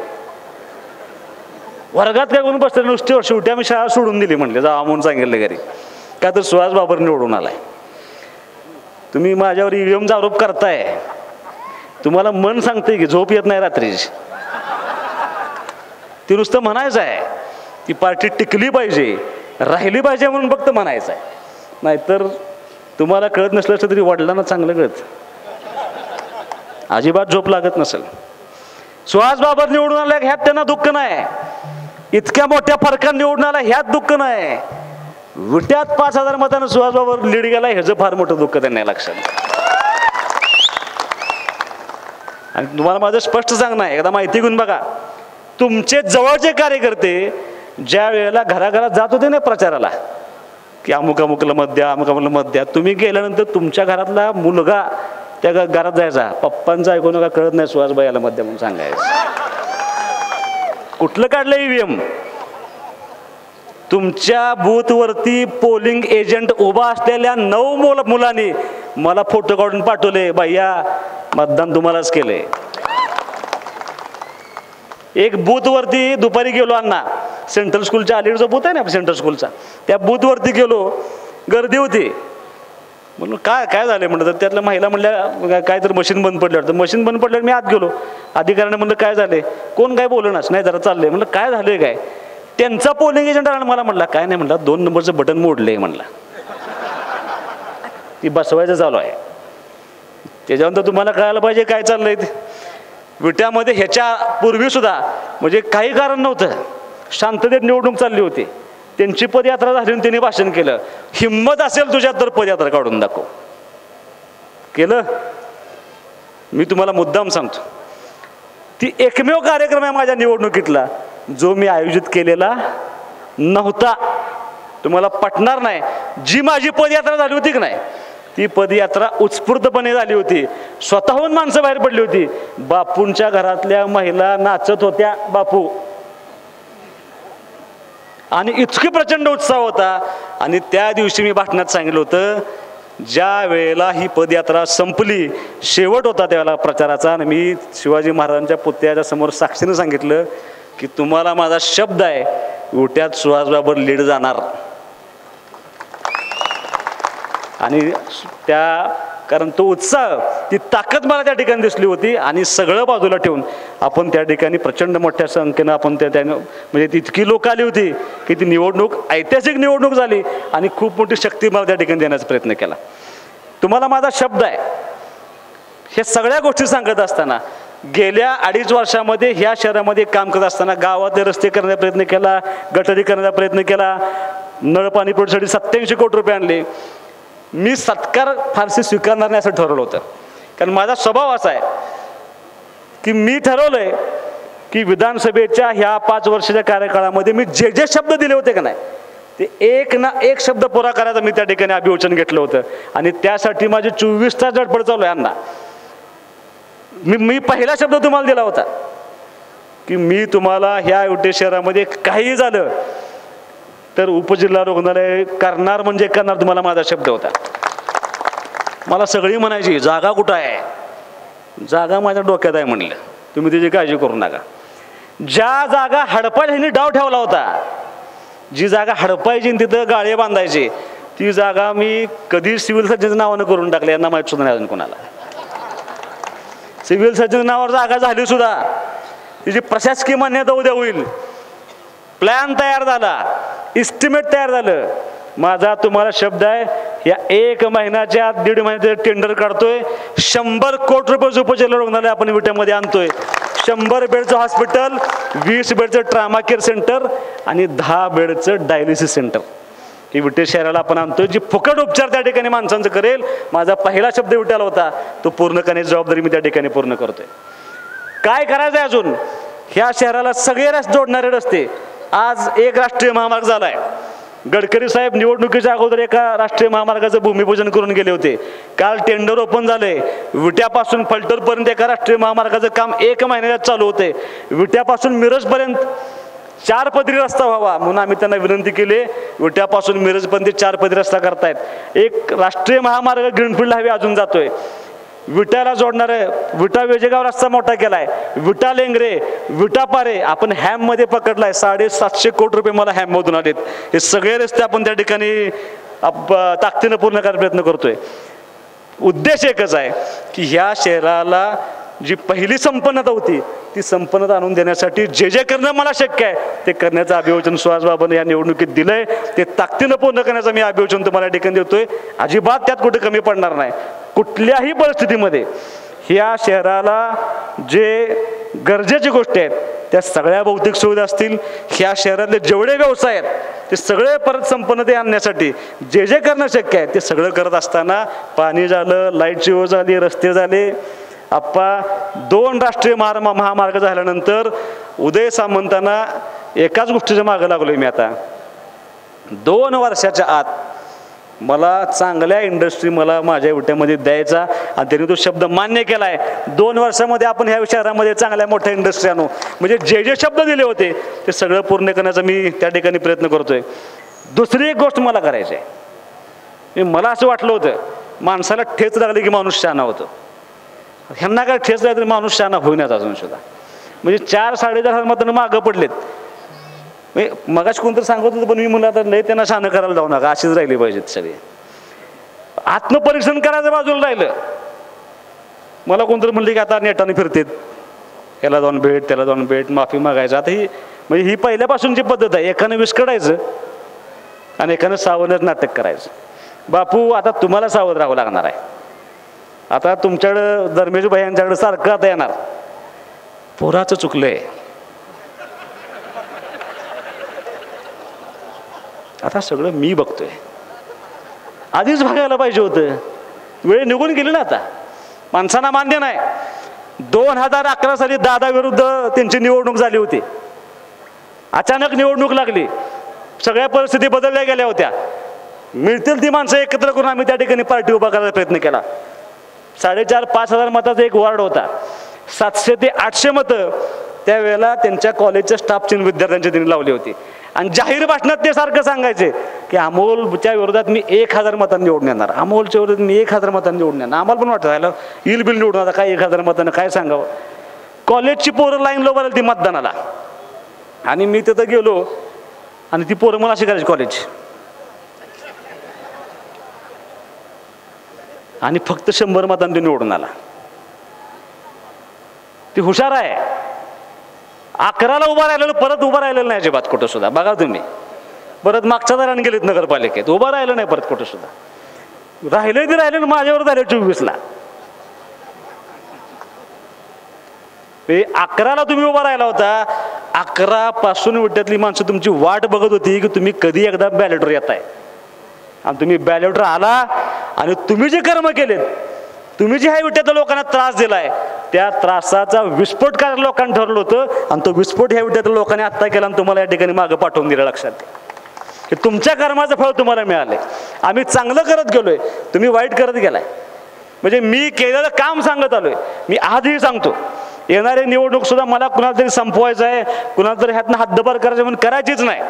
वर्गात काय कोण बसलं नुसती. शेवटी आम्ही शाळा सोडून दिली. म्हणले जा म्हणून सांगितलं घरी. का तर सुहास बाबर निवडून आलाय. तुम्ही माझ्यावर ईव्हीएमचा आरोप करताय, तुम्हाला मन सांगते की झोप येत नाही रात्रीची. ती नुसतं म्हणायचं आहे ती पार्टी टिकली पाहिजे, राहिली पाहिजे म्हणून फक्त म्हणायचं आहे. नाहीतर तुम्हाला कळत नसलं तरी वडिलांना चांगलं कळत, अजिबात झोप लागत नसेल. सुहास बाबर निवडून आला ह्यात त्यांना दुःख नाही, इतक्या मोठ्या फरकाने निवडून आला ह्यात दुःख नाही. विट्यात 5,000 मतांना सुहास बाबर लीड गेला ह्याचं फार मोठं दुःख त्यांना लक्षात. आणि तुम्हाला माझं स्पष्ट सांगणं आहे, एकदा माहिती घेऊन बघा. तुमचे जवळचे कार्यकर्ते ज्या वेळेला घराघरात जात होते ना प्रचाराला की अमुक अमुकला मत द्या, अमुक अमुकला मत द्या, तुम्ही गेल्यानंतर तुमच्या घरातला मुलगा त्या घरात जायचा, पप्पांचं ऐकू नका कळत नाही सुहासबाई याला मत द्या म्हणून सांगायचं. कुठलं काढलं ईव्हीएम? तुमच्या बूथवरती पोलिंग एजंट उभा असलेल्या 9 मुलांनी मला फोटो काढून पाठवले, भैया मतदान तुम्हालाच केलंय. एक बूथवरती दुपारी गेलो अण्णा, सेंट्रल स्कूलच्या अलीकडचा बूथ आहे ना सेंट्रल स्कूलचा, त्या बूथवरती गेलो, गर्दी होती. म्हणून काय काय झालं म्हणलं, तर त्यातल्या महिला म्हणल्या काय तर मशीन बंद पडल्यावर, तर मशीन बंद पडल्यावर मी आत गेलो. अधिकाऱ्याने म्हणलं काय झाले, कोण काय बोलणारच नाही, जरा चाललंय. म्हणलं काय झालंय काय, त्यांचा पोलिंग एजंट आला, मला म्हणला काय नाही, म्हणला 2 नंबरचं बटन मोडलंय म्हणला, ती बसवायचं चालू आहे. त्याच्यानंतर तुम्हाला कळायला पाहिजे काय चाललंय ते. विट्यामध्ये ह्याच्या पूर्वी सुद्धा म्हणजे काही कारण नव्हतं, शांततेत निवडणूक चालली होती. त्यांची पदयात्रा झाली आणि त्यांनी भाषण केलं, हिम्मत असेल तुझ्यात तर पदयात्रा काढून दाखव. केलं. मी तुम्हाला मुद्दाम सांगतो, ती एकमेव कार्यक्रम आहे माझ्या निवडणुकीतला जो मी आयोजित केलेला नव्हता. तुम्हाला पटणार नाही, जी माझी पदयात्रा झाली होती की नाही, ती पदयात्रा उत्स्फूर्तपणे झाली होती. स्वतःहून माणसं बाहेर पडली होती. बापूंच्या घरातल्या महिला नाचत होत्या बापू, आणि इतकी प्रचंड उत्साह होता. आणि त्या दिवशी मी भाषणात सांगितलं होतं, ज्या वेळेला ही पदयात्रा संपली, शेवट होता त्यावेळेला प्रचाराचा, आणि मी शिवाजी महाराजांच्या पुतळ्याच्या समोर साक्षीनं सांगितलं की तुम्हाला माझा शब्द आहे, विट्यात सुहासबाबर लीड जाणार. आणि त्या कारण तो उत्साह, ती ताकद मला त्या ठिकाणी दिसली होती. आणि सगळं बाजूला ठेवून आपण त्या ठिकाणी प्रचंड मोठ्या संख्येनं आपण त्यानं म्हणजे तितकी लोक आली होती की ती निवडणूक ऐतिहासिक निवडणूक झाली, आणि खूप मोठी शक्ती मला त्या ठिकाणी देण्याचा प्रयत्न केला. तुम्हाला माझा शब्द आहे. हे सगळ्या गोष्टी सांगत असताना गेल्या 2.5 वर्षामध्ये ह्या शहरामध्ये काम करत असताना गावातले रस्ते करण्याचा प्रयत्न केला, गटारी करण्याचा प्रयत्न केला, नळपाणी पुरवठ्यासाठी 87 कोटी रुपये आणले. मी सत्कार फारसे स्वीकारणार नाही असं ठरवलं होतं, कारण माझा स्वभाव असा आहे की मी ठरवलंय की विधानसभेच्या ह्या 5 वर्षाच्या कार्यकाळामध्ये मी जे जे शब्द दिले होते का नाही, ते एक ना एक शब्द पुरा करायचा मी त्या ठिकाणी अभिवचन घेतलं होतं. आणि त्यासाठी माझे 24 तास धडपड चालू आहे अण्णा. मी पहिला शब्द तुम्हाला दिला होता की मी तुम्हाला ह्या विटे शहरामध्ये काही झालं तर उपजिल्हा रुग्णालय करणार म्हणजे करणार, तुम्हाला माझा शब्द होता. मला सगळी म्हणायची जागा कुठं आहे, जागा माझ्या डोक्यात आहे म्हणलं, तुम्ही त्याची काळजी करू नका. ज्या जागा हडपायला ह्यांनी डाव ठेवला होता, जी जागा हडपायची तिथं गाळे बांधायचे, ती जागा मी कधी सिव्हिल सर्जनच्या नावानं करून टाकली, यांना माहीत सुद्धा नाही अजून कोणाला. सिव्हिल सर्जन नावावर जागा झाली सुद्धा, तिची प्रशासकीय मान्यता उद्या होईल, प्लॅन तयार झाला, इस्टिमेट तयार झालं. माझा तुम्हाला शब्द आहे, या 1 महिन्याच्या 1.5 महिन्याचं टेंडर काढतोय, 100 कोटी रुपये उपजिल्हा रुग्णालय आपण विट्यामध्ये आणतोय. 100 बेडचं हॉस्पिटल, 20 बेडचं ट्रामा केअर सेंटर आणि 10 बेडचं डायलिसिस सेंटर ही विटे शहराला आपण आणतोय, जी फुकट उपचार त्या ठिकाणी माणसांचं करेल. माझा पहिला शब्द विट्याला होता, तो पूर्ण करण्याची जबाबदारी मी त्या ठिकाणी पूर्ण करतोय. काय करायचं आहे अजून, ह्या शहराला सगळे रस्ते जोडणारे रस्ते. आज एक राष्ट्रीय महामार्ग झालाय. गडकरी साहेब निवडणुकीच्या अगोदर एका राष्ट्रीय महामार्गाचं भूमिपूजन करून गेले होते. काल टेंडर ओपन झाले. विट्यापासून फलटणपर्यंत एका राष्ट्रीय महामार्गाचं काम 1 महिन्यात चालू होते. विट्यापासून मिरजपर्यंत 4 पदरी रस्ता व्हावा म्हणून आम्ही त्यांना विनंती केली. विट्यापासून मिरजपर्यंत 4 पदरी रस्ता करतायत. एक राष्ट्रीय महामार्ग ग्रीनफील्ड हायवे अजून जातोय. विट्याला जोडणारे विटा वेजेगाव रस्ता मोठा केलाय. विटा लेंगरे, विटा पारे आपण हॅम मध्ये पकडलाय. 750 कोटी रुपये मला हॅम मधून आलेत. हे सगळे रस्ते आपण त्या ठिकाणी ताकदीनं पूर्ण करायचा प्रयत्न करतोय. उद्देश एकच आहे की ह्या शहराला जी पहिली संपन्नता होती ती संपन्नता आणून देण्यासाठी जे जे करणं मला शक्य आहे ते करण्याचं अभिवचन सुहासबाबांनी या निवडणुकीत दिलंय. ते ताकदीनं पूर्ण करण्याचं मी अभिवचन तुम्हाला या ठिकाणी देतोय. अजिबात त्यात कुठे कमी पडणार नाही. कुठल्याही परिस्थितीमध्ये ह्या शहराला जे गरजेची गोष्टी आहेत त्या सगळ्या भौतिक सुविधा असतील, ह्या शहरातले जेवढे व्यवसाय आहेत ते सगळे परत संपन्नता आणण्यासाठी जे जे करणं शक्य आहे ते सगळं करत असताना पाणी झालं, लाईटची व्यवस्था झाली, रस्ते झाले. आप्पा 2 राष्ट्रीय महामार्ग झाल्यानंतर उदय सामंतांना एकाच गोष्टीच्या मागं लागलोय मी. आता 2 वर्षाच्या आत मला चांगल्या इंडस्ट्री मला माझ्या विट्यामध्ये द्यायचा आणि त्यांनी तो शब्द मान्य केला आहे. 2 वर्षामध्ये आपण ह्या शहरामध्ये चांगल्या मोठ्या इंडस्ट्री आणू. म्हणजे जे जे शब्द दिले होते ते सगळं पूर्ण करण्याचा मी त्या ठिकाणी प्रयत्न करतोय. दुसरी एक गोष्ट मला करायची आहे. मला असं वाटलं होतं माणसाला ठेच लागली की माणूस शहाणा होतो. ह्यांना काय ठेच लागली तरी माणूस शहाणा होईनाच अजून सुद्धा. म्हणजे 4-4.5 मतांना मागं पडलेत. मगाच कोणतरी सांगत होतं पण मी म्हणलं आता लय त्यांना शहाणं करायला जाऊ नका, अशीच राहिली पाहिजेत सगळे. आत्मपरीक्षण करायचं बाजूला राहिलं. मला कोणतरी म्हणले की आता नेटाने फिरतेत, याला जाऊन भेट त्याला जाऊन भेट माफी मागायचं. आता ही म्हणजे ही पहिल्यापासूनची पद्धत आहे. एकानं विस्कडायचं आणि एकानं सावधच नाटक करायचं. बापू आता तुम्हाला सावध राहावं लागणार आहे. आता तुमच्याकडं धर्मेश भाई यांच्याकडं सारखं आता येणार पोराचं चुकलंय. आता सगळं मी बघतोय. आधीच बघायला पाहिजे होतं. वेळ निघून गेली ना. आता माणसांना मान्य नाही. 2011 साली दादा विरुद्ध त्यांची निवडणूक झाली होती. अचानक निवडणूक लागली. सगळ्या परिस्थिती बदलल्या गेल्या होत्या. मिळतील ती माणसं एकत्र करून आम्ही त्या ठिकाणी पार्टी उभा करायचा प्रयत्न केला. 4,500-5,000 मताचा एक वॉर्ड होता. 700 ते 800 मतं त्यावेळेला त्यांच्या कॉलेजच्या स्टाफची विद्यार्थ्यांची त्यांनी लावली होती. आणि जाहीर भाषणात ते सारखं सांगायचे की अमोलच्या विरोधात मी 1000 मतांनी निवडून येणार, अमोलच्या विरोधात मी 1000 मतांनी निवडून येणार. आम्हाला पण वाटतं राहिलं येईल बिल निवडून, आता काय 1000 मतांना काय सांगावं. कॉलेजची पोरं लाईनला उभं राहिली ती मतदानाला. आणि मी तिथं गेलो आणि ती पोरं मला अशी करायची कॉलेज. आणि फक्त 100 मतांनी निवडून आला. ती हुशार आहे. 11ला उभा राहिलेलं परत उभं राहिलेलं नाही अजिबात कुठं सुद्धा. बघा तुम्ही परत मागच्या दाराने गेलीत नगरपालिकेत, उभं राहिलं नाही परत कुठं सुद्धा. राहिले ते राहिले ना माझ्यावर झाले 24ला. 11ला तुम्ही उभा राहिला होता. 11 पासून विट्यातली माणसं तुमची वाट बघत होती की तुम्ही कधी एकदा बॅलेटवर येताय. आणि तुम्ही बॅलेटवर आला आणि तुम्ही जे कर्म केलेत, तुम्ही जे ह्या विट्यातल्या लोकांना त्रास दिलाय, त्या त्रासाचा विस्फोट करायला लोकांनी ठरवलं होतं. आणि तो विस्फोट ह्या विट्यातल्या लोकांनी आत्ता केला आणि तुम्हाला या ठिकाणी मागं पाठवून दिलं. लक्षात घ्या की तुमच्या कर्माचं फळ तुम्हाला मिळालंय. आम्ही चांगलं करत गेलोय, तुम्ही वाईट करत गेलाय. म्हणजे मी केलेलं काम सांगत आलोय. मी आजही सांगतो येणारी निवडणूक सुद्धा मला कुणाला तरी संपवायचं आहे, कुणाला तरी ह्यातनं हद्दपार करायचं म्हणून करायचीच नाही.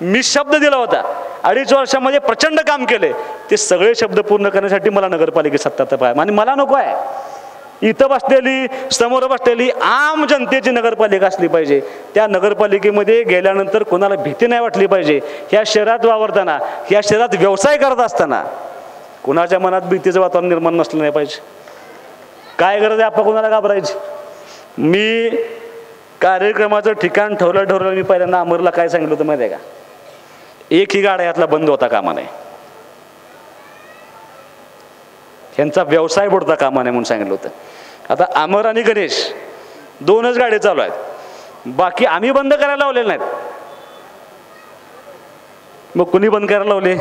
मी शब्द दिला होता. 2.5 वर्षामध्ये प्रचंड काम केले. ते सगळे शब्द पूर्ण करण्यासाठी मला नगरपालिकेत सत्ता पाहिजे. आणि मला नको आहे इथं बसलेली समोर बसलेली आम जनतेची नगरपालिका असली पाहिजे. त्या नगरपालिकेमध्ये गेल्यानंतर कोणाला भीती नाही वाटली पाहिजे. ह्या शहरात वावरताना, ह्या शहरात व्यवसाय करत असताना कुणाच्या मनात भीतीचं वातावरण निर्माण नसलं नाही पाहिजे. काय गरज आहे आपण कोणाला घाबरायची. मी कार्यक्रमाचं ठिकाण ठरवलं. मी पहिल्यांदा अमरला काय सांगितलं होतं माहिती आहे का, एकही गाड्या यातला बंद होता कामा नये, यांचा व्यवसाय बुडता कामा नये म्हणून सांगितलं होतं. आता अमर आणि गणेश 2च गाड्या चालू आहेत. बाकी आम्ही बंद करायला लावलेले नाहीत. मग कुणी बंद करायला लावले.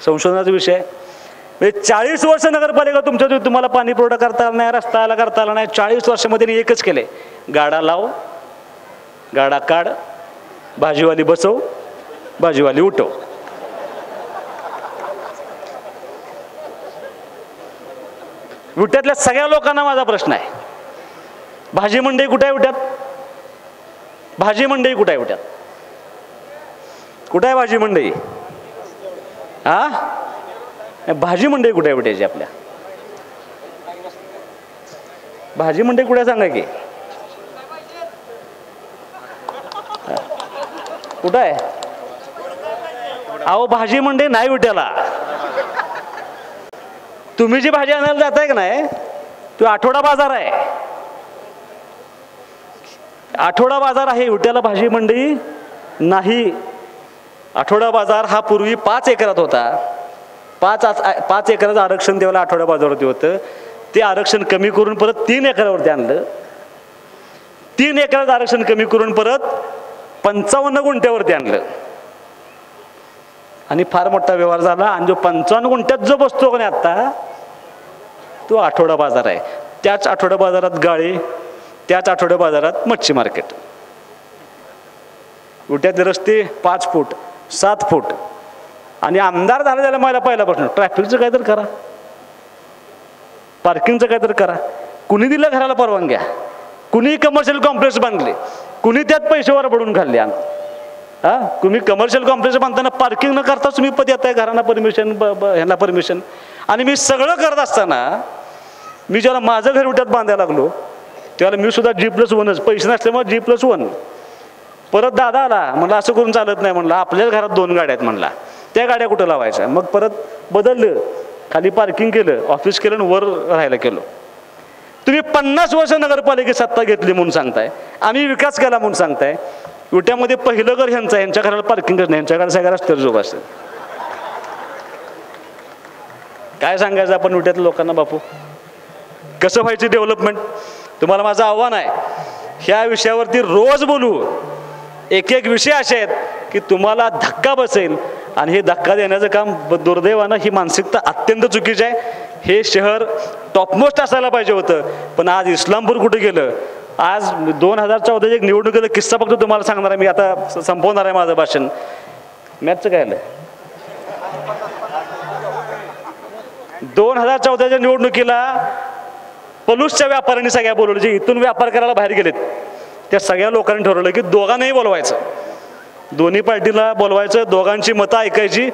संशोधनाचा विषय. 40 वर्ष नगरपालिका तुमच्या तुम्हाला पाणी पुरवठा करता आला नाही, रस्ता आला करता आला नाही. 40 वर्षामध्ये एकच केले, गाडा लाव, गाडा काढ, भाजीवाली बसव, भाजीवाली उठव. विट्यातल्या सगळ्या लोकांना माझा प्रश्न आहे, भाजी मंडई कुठे आहे विट्यात. भाजी मंडई कुठे आहे विट्यात. कुठे आहे भाजी मंडई. भाजी मंडई कुठे आहे विट्याची. आपल्या भाजी मंडई कुठे सांगा की कुठं आहे. अहो भाजी मंडई नाही विट्याला. तुम्ही जी भाजी आणायला जाताय का नाही, तो आठवडा बाजार आहे. आठवडा बाजार आहे विट्याला, भाजी मंडई नाही. आठवडा बाजार हा पूर्वी 5 एकरात होता. 5 एकराचं आरक्षण त्यावेळेला आठवडा बाजारावरती होतं. ते आरक्षण कमी करून परत 3 एकरावरती आणलं. 3 एकराचं आरक्षण कमी करून परत 55 गुंठ्यावरती आणलं. आणि फार मोठा व्यवहार झाला. आणि जो 55 गुंठ्यात जो बसतो का नाही आत्ता, तो आठवडा बाजार आहे. त्याच आठवडा बाजारात गाळे, त्याच आठवडा बाजारात मच्छी मार्केट. विट्यातले रस्ते 5 फूट 7 फूट. आणि आमदार झाला त्याला मला पहिला प्रश्न, ट्रॅफिकचं काय तर करा, पार्किंगचं काय तर करा. कुणी दिलं घराला परवानग्या? कुणी कमर्शियल कॉम्प्लेक्स बांधले? कुणी त्यात पैसे वरबडून खाल्ले? हां, तुम्ही कमर्शियल कॉम्प्लेक्स बांधताना पार्किंग न करताच तुम्ही पद येत आहे घरांना परमिशन, ह्यांना परमिशन. आणि मी सगळं करत असताना मी जेव्हा माझं घर विट्यात बांधायला लागलो त्यावेळेला मी सुद्धा G+1च, पैसे नसल्यामुळे G+1. परत दादा आला, म्हणलं असं करून चालत नाही, म्हणलं आपल्याच घरात 2 गाड्या आहेत, म्हणला त्या गाड्या कुठं लावायच्या. मग परत बदललं, खाली पार्किंग केलं, ऑफिस केलं आणि वर राहायला केलं. तुम्ही 50 वर्ष नगरपालिकेत सत्ता घेतली म्हणून सांगताय, आम्ही विकास केला म्हणून सांगताय. विट्यामध्ये पहिलं घर ह्यांचं आहे, यांच्या घराला पार्किंगच नाही, यांच्या घराला सगळ्या रस्त्यावर जोग असेल. काय सांगायचं आपण विट्यातल्या लोकांना? बापू कसं व्हायची डेव्हलपमेंट? तुम्हाला माझं आव्हान आहे, ह्या विषयावरती रोज बोलू. एक एक विषय असे आहेत की तुम्हाला धक्का बसेल, आणि हे धक्का देण्याचं काम दुर्दैवानं ही मानसिकता अत्यंत चुकीची आहे. हे शहर टॉपमोस्ट असायला पाहिजे होतं, पण आज इस्लामपूर कुठे गेलं? आज 2014 एक निवडणुकीचा किस्सा फक्त तुम्हाला सांगणार आहे मी, आता संपवणार आहे माझं भाषण. मॅथचं काय आलं? 2014च्या निवडणुकीला पलूसच्या व्यापाऱ्यांनी सगळ्या बोलवलं, जे इथून व्यापार करायला बाहेर गेलेत त्या सगळ्या लोकांनी ठरवलं की दोघांनाही बोलवायचं, दोन्ही पार्टीला बोलवायचं, दोघांची मतं ऐकायची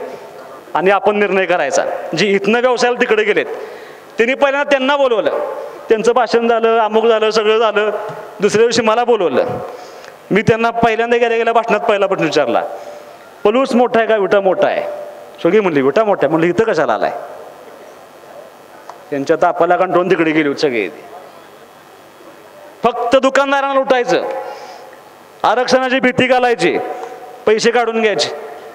आणि आपण निर्णय करायचा. जे इथनं व्यवसायाला तिकडे गेलेत त्यांनी पहिल्यांदा त्यांना बोलवलं, त्यांचं भाषण झालं, अमुक झालं, सगळं झालं. दुसऱ्या दिवशी मला बोलवलं. मी त्यांना पहिल्यांदा गेल्या भाषणात पहिला प्रश्न विचारला, पलूस मोठा आहे का विटा मोठा आहे? सगळी म्हणली विटा मोठा आहे. म्हणलं इथं कशाला आलाय? त्यांच्या तापाला कंट्रोल तिकडे गेली होती सगळे. फक्त दुकानदारांना लुटायचं, आरक्षणाची भीती घालायची, पैसे काढून घ्यायचे.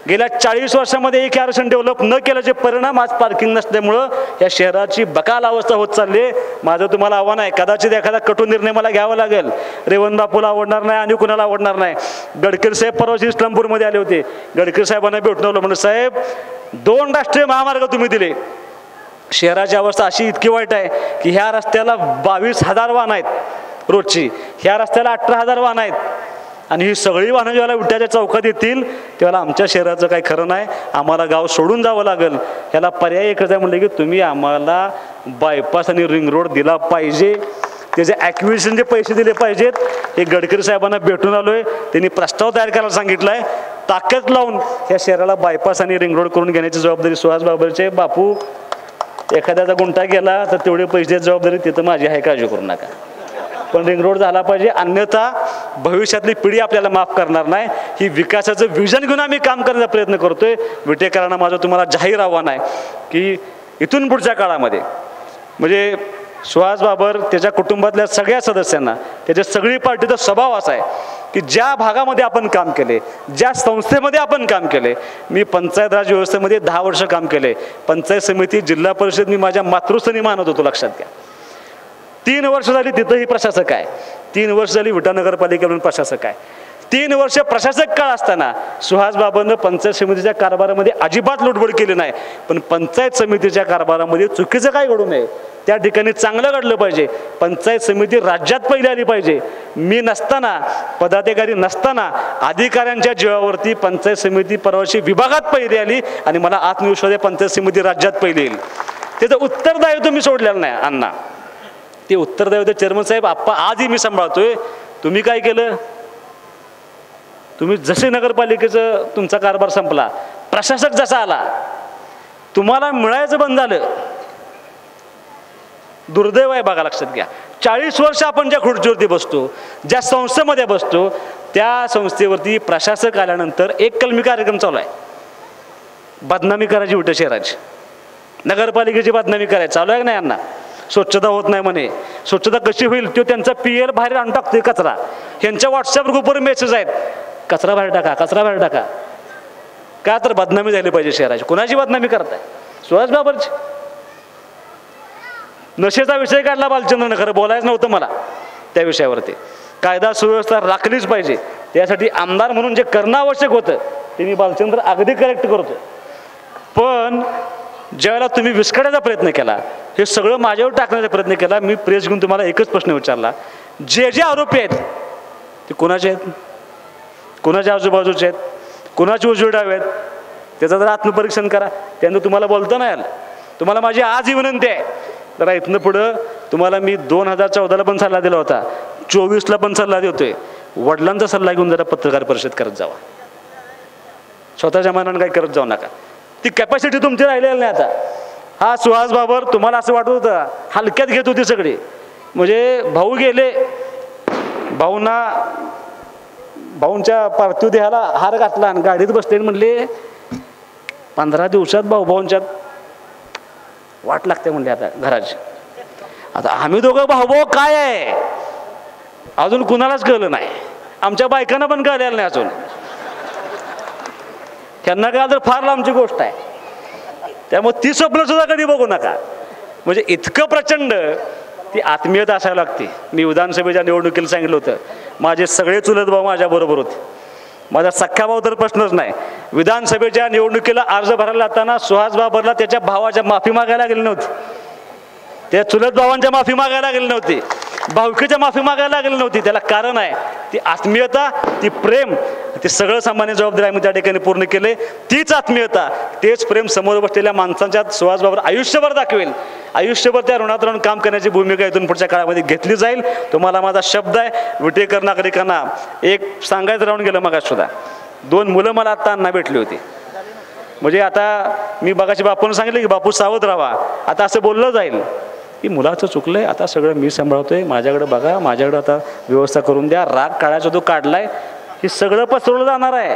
गेल्या 40 वर्षामध्ये एक आरक्षण डेव्हलप न केल्याचे परिणाम आज पार्किंग नसल्यामुळं या शहराची बकाल अवस्था होत चालली आहे. माझं तुम्हाला आव्हान आहे, कदाचित एखादा कटू निर्णय मला घ्यावा लागेल. रेवण बापूला आवडणार नाही आणि कुणाला आवडणार नाही. गडकरी साहेब परवाशी इस्लामपूरमध्ये आले होते. गडकरी साहेबांना भेटून आलो, म्हणजे साहेब 2 राष्ट्रीय महामार्ग तुम्ही दिले, शहराची अवस्था अशी इतकी वाईट आहे की ह्या रस्त्याला 22,000 वाहन आहेत रोजची, ह्या रस्त्याला 18,000 वाहन आहेत. आणि ही सगळी वाहनं जेव्हा विट्याच्या चौकात येतील तेव्हा आमच्या शहराचं काही खरं नाही, आम्हाला गाव सोडून जावं लागेल. ह्याला पर्याय एकच आहे, म्हणलं की तुम्ही आम्हाला बायपास आणि रिंग रोड दिला पाहिजे, त्याचे ॲक्विजिशनचे पैसे दिले पाहिजेत. हे गडकरी साहेबांना भेटून आलोय, त्यांनी प्रस्ताव तयार करायला सांगितलं आहे. ताकद लावून ह्या शहराला बायपास आणि रिंग रोड करून घेण्याची जबाबदारी सुहास बाबरचे. बापू एखाद्याचा गुंठा गेला तर तेवढे पैसे जबाबदारी तिथं माझी आहे, काळजी करू नका. पण रिंग रोड झाला पाहिजे, अन्यथा भविष्यातली पिढी आपल्याला माफ करणार नाही. ही विकासाचं विजन घेऊन आम्ही काम करण्याचा प्रयत्न करतोय. विटेकरांना माझं तुम्हाला जाहीर आव्हान आहे की इथून पुढच्या काळामध्ये म्हणजे सुहास बाबर त्याच्या कुटुंबातल्या सगळ्या सदस्यांना, त्याच्या सगळी पार्टीचा स्वभाव असा आहे की ज्या भागामध्ये आपण काम केले, ज्या संस्थेमध्ये आपण काम केले, मी पंचायत राज व्यवस्थेमध्ये 10 वर्ष काम केले. पंचायत समिती, जिल्हा परिषद मी माझ्या मातृस्थानी मानत होतो, लक्षात घ्या. 3 वर्ष झाली तिथंही प्रशासक आहे, 3 वर्ष झाली विटा नगरपालिकेवरून प्रशासक आहे. 3 वर्ष प्रशासक काळ असताना सुहास बाबरनं पंचायत समितीच्या कारभारामध्ये अजिबात लुडबुड केली नाही. पण पंचायत समितीच्या कारभारामध्ये चुकीचं काय घडू नये, त्या ठिकाणी चांगलं घडलं पाहिजे. पंचायत समिती राज्यात पहिली आली पाहिजे. मी नसताना, पदाधिकारी नसताना अधिकाऱ्यांच्या जीवावरती पंचायत समिती परवाशी विभागात पहिली आली आणि मला आत्मविश्वास आहे पंचायत समिती राज्यात पहिली येईल. त्याचं उत्तरदायित्व मी सोडलेलं नाही अण्णा, ते उत्तरदायित्व चेअरमन साहेब आप्पा आजही मी सांभाळतोय. तुम्ही काय केलं? तुम्ही जसे नगरपालिकेचं तुमचा कारभार संपला, प्रशासक जसा आला, तुम्हाला मिळायचं बंद झालं. दुर्दैव आहे बघा, लक्षात घ्या. 40 वर्ष आपण ज्या खुर्चीवरती बसतो, ज्या संस्थेमध्ये बसतो, त्या संस्थेवरती प्रशासक आल्यानंतर एक कलमी कार्यक्रम चालू आहे. बदनामी करायची विटा शहराची, नगरपालिकेची बदनामी करायची चालू आहे नाही यांना. स्वच्छता होत नाही म्हणे, स्वच्छता कशी होईल तो त्यांचा PL बाहेर आणून टाकतोय कचरा. ह्यांच्या व्हॉट्सअप ग्रुपवर मेसेज आहेत, कचरा बाहेर टाका, कचरा बाहेर टाका. का तर बदनामी झाली पाहिजे शहराची. कुणाची बदनामी करताय? सुहास बाबरची. नशेचा विषय काढला बालचंद्रनं, खरं बोलायचं नव्हतं मला त्या विषयावरती. कायदा सुव्यवस्था राखलीच पाहिजे, त्यासाठी आमदार म्हणून जे करणं आवश्यक होतं ते मी बालचंद्र अगदी करेक्ट करतो. पण ज्यावेळेला तुम्ही विस्कटायचा प्रयत्न केला, हे सगळं माझ्यावर टाकण्याचा प्रयत्न केला, मी प्रेस घेऊन तुम्हाला एकच प्रश्न विचारला, जे जे आरोपी आहेत ते कोणाचे आहेत, कोणाच्या आजूबाजूचे आहेत? कुणाची उजवी डावे आहेत त्याचं जरा आत्मपरीक्षण करा. त्यानं तुम्हाला बोलता नाही आलं. तुम्हाला माझी आज ही विनंती आहे, जरा इथनं पुढं तुम्हाला मी 2014ला पण सल्ला दिला होता, 24ला पण सल्ला देतोय, वडिलांचा सल्ला घेऊन जरा पत्रकार परिषद करत जावा. स्वतःच्या मनानं काही करत जाऊ नका. ती कॅपॅसिटी तुमची राहिलेली नाही आता. हा सुहास बाबर तुम्हाला असं वाटत होतं हलक्यात घेत होती सगळी, म्हणजे भाऊ गेले, भाऊंच्या पार्थिव देहाला हार घातला आणि गाडीत बसले म्हणले 15 दिवसात भाऊंच्यात वाट लागते म्हणले आता घराची. आता आम्ही दोघं भाऊ काय आहे अजून कुणालाच कळलं नाही. आमच्या बायकांना पण कळलेलं नाही अजून. त्यांना काय तर फार लांबची गोष्ट आहे. त्यामुळे ती स्वप्न सुद्धा कधी बघू नका. म्हणजे इतकं प्रचंड ती आत्मीयता असायला लागते. मी विधानसभेच्या निवडणुकीला सांगितलं होतं, माझे सगळे चुलत भाऊ माझ्याबरोबर होते. माझा सख्खा भाऊ तर प्रश्नच नाही. विधानसभेच्या निवडणुकीला अर्ज भरायला जाताना सुहास बाबरला त्याच्या भावाच्या माफी मागायला गेली नव्हती, त्या चुलत भावांच्या माफी मागायला गेली नव्हती, भावकीच्या माफी मागायला गेली नव्हती. त्याला कारण आहे ती आत्मीयता, ती प्रेम, ते सगळं सामान्य जबाबदारी आम्ही त्या ठिकाणी पूर्ण केले. तीच आत्मीयता, तेच प्रेम समोर बसलेल्या माणसांच्या सुहास बाबर आयुष्यभर दाखवेल. आयुष्यभर त्या ऋणात राहून काम करण्याची भूमिका इथून पुढच्या काळामध्ये घेतली जाईल. तुम्हाला माझा शब्द आहे. विटेकर नागरिकांना एक सांगायचं राहून गेलं मग सुद्धा, 2 मुलं मला आत्ता अण्णा भेटली होती. म्हणजे आता मी बघाची बापून सांगितलं की बापू सावध राहा. आता असं बोललं जाईल की मुलाचं चुकलंय, आता सगळं मी सांभाळतोय, माझ्याकडे बघा, माझ्याकडे आता व्यवस्था करून द्या. राग काढायचा तो काढलाय, हे सगळं पसरवलं जाणार आहे.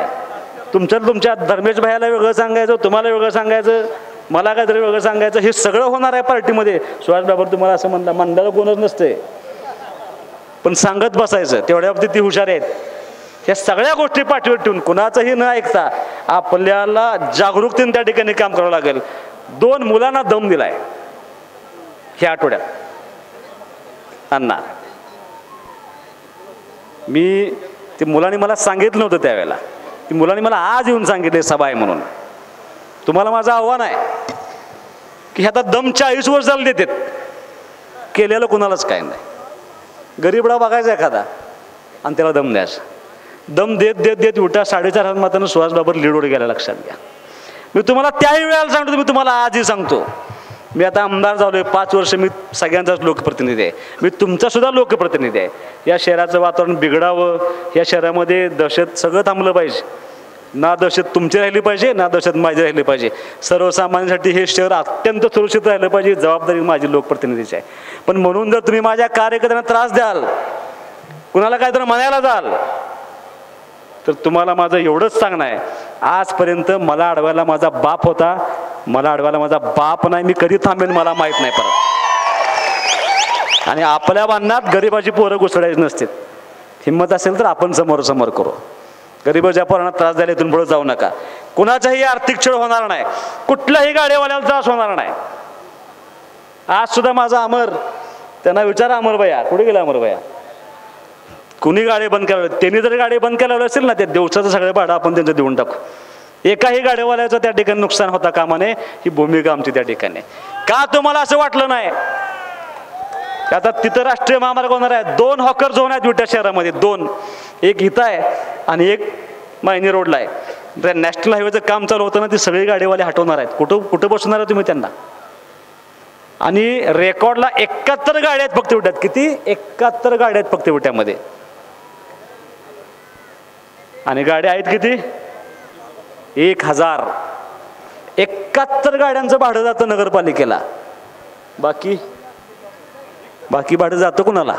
तुमच्या धर्मेश भाईला वेगळं सांगायचं, तुम्हाला वेगळं सांगायचं, मला काहीतरी वेगळं सांगायचं, हे सगळं होणार आहे पार्टीमध्ये. सुहास बाबर तुम्हाला असं म्हणता, मंडळाला कोणच नसते, पण सांगत बसायचं. तेवढ्या बाबतीत ती हुशार आहेत. या सगळ्या गोष्टी पाठीवर ठेवून कुणाचंही न ऐकता आपल्याला जागरूकतेने त्या ठिकाणी काम करावं लागेल. 2 मुलांना दम दिलाय ह्या आठवड्यात अण्णा. मी ते मुलांनी मला सांगितलं नव्हतं त्यावेळेला, ती मुलांनी मला आज येऊन सांगितले सभा आहे म्हणून. तुम्हाला माझं आव्हान आहे की ह्याचा दम 40 वर्ष झालं देतात, केलेलं कुणालाच काय नाही. गरीबडा बघायचा एखादा आणि त्याला दम द्यायचा. दम देत देत देत उठा 4.5 मतानं सुहास बाबर लीडवर गेला. लक्षात घ्या. मी तुम्हाला त्याही वेळेला सांगतो, मी तुम्हाला आजही सांगतो. मी आता आमदार झालोय, 5 वर्ष मी सगळ्यांचाच लोकप्रतिनिधी आहे, मी तुमचा सुद्धा लोकप्रतिनिधी आहे. या शहराचं वातावरण बिघडावं, या शहरामध्ये दहशत सगळं थांबलं पाहिजे. ना दहशत तुमची राहिली पाहिजे, ना दहशत माझी राहिली पाहिजे. सर्वसामान्यांसाठी हे शहर अत्यंत सुरक्षित राहिलं पाहिजे, जबाबदारी माझी लोकप्रतिनिधीची आहे. पण म्हणून जर तुम्ही माझ्या कार्यकर्त्यांना त्रास द्याल, कुणाला काहीतरी म्हणायला जाल, तर तुम्हाला माझं एवढंच सांगणं आहे, आजपर्यंत मला अडवायला माझा बाप होता, मला अडवायला माझा बाप नाही. मी कधी थांबेन मला माहीत नाही परत. आणि आपल्या बांधण्यात गरिबाची पोरं घुसडायची नसतील. हिंमत असेल तर आपण समोर समोर करू. गरिबाच्या पोरांना त्रास द्यायला इथून पुढे जाऊ नका. कुणाचाही आर्थिक छळ होणार नाही, कुठल्याही गाडीवाल्याला त्रास होणार नाही. आज सुद्धा माझा अमर, त्यांना विचारा अमर भैया कुठे गेला, अमर भैया कुणी गाडी बंद केलं, त्यांनी जर गाडी बंद केलं असेल ना, त्या दिवसाचं सगळं भाडं आपण त्यांचं देऊन टाकू. एकाही गाडीवाल्याचं त्या ठिकाणी नुकसान होता कामा नये, ही भूमिका आमची त्या ठिकाणी. का तुम्हाला असं वाटलं नाही? आता तिथं राष्ट्रीय महामार्ग होणार आहे. 2 हॉकर झोन आहेत विटा शहरामध्ये, 2. एक इथं आहे आणि एक मायनी रोडला आहे. त्या नॅशनल हायवेचं काम चालू होतं ना, ती सगळी गाडीवाले हटवणार आहेत. कुठं बसवणार आहे तुम्ही त्यांना? आणि रेकॉर्डला 71 गाड्या आहेत फक्त विट्यात. किती? 71 गाड्या आहेत फक्त विट्यामध्ये. आणि गाड्या आहेत किती? 1000. 71 गाड्यांचं भाडं जातं नगरपालिकेला. बाकी भाडं जातं कुणाला?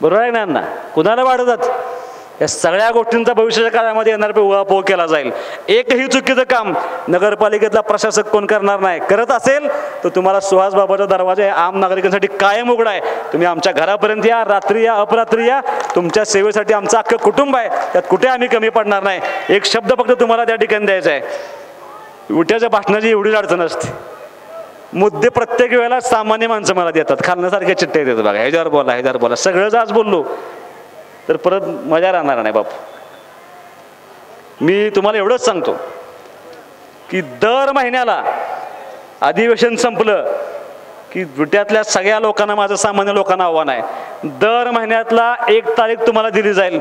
बरोबर आहे ना? कुणाला भाडं जातं? या सगळ्या गोष्टींचा भविष्याच्या काळामध्ये येणार उहापोह केला जाईल. एकही चुकीचं काम नगरपालिकेतला प्रशासक कोण करणार नाही. करत असेल तर तुम्हाला सुहास बाबाचा दरवाजा आम नागरिकांसाठी कायम उघडा आहे. तुम्ही आमच्या घरापर्यंत या, रात्री या, अपरात्री या. तुमच्या सेवेसाठी आमचं अख्खं कुटुंब आहे, त्यात कुठे आम्ही कमी पडणार नाही. एक शब्द फक्त तुम्हाला त्या ठिकाणी द्यायचा आहे. उठ्याच्या भाषणाची एवढीच अडचण असते. मुद्दे प्रत्येक वेळेला सामान्य माणसं मला देतात, खालण्यासारख्या चिठ्ठ्या देतात. बघा ह्याच्यावर बोला सगळंच आज बोललो तर परत मजा राहणार नाही बापू. मी तुम्हाला एवढंच सांगतो की दर महिन्याला अधिवेशन संपलं की विट्यातल्या सगळ्या लोकांना, माझं सामान्य लोकांना आव्हान आहे, दर महिन्यातला 1 तारीख तुम्हाला दिली जाईल.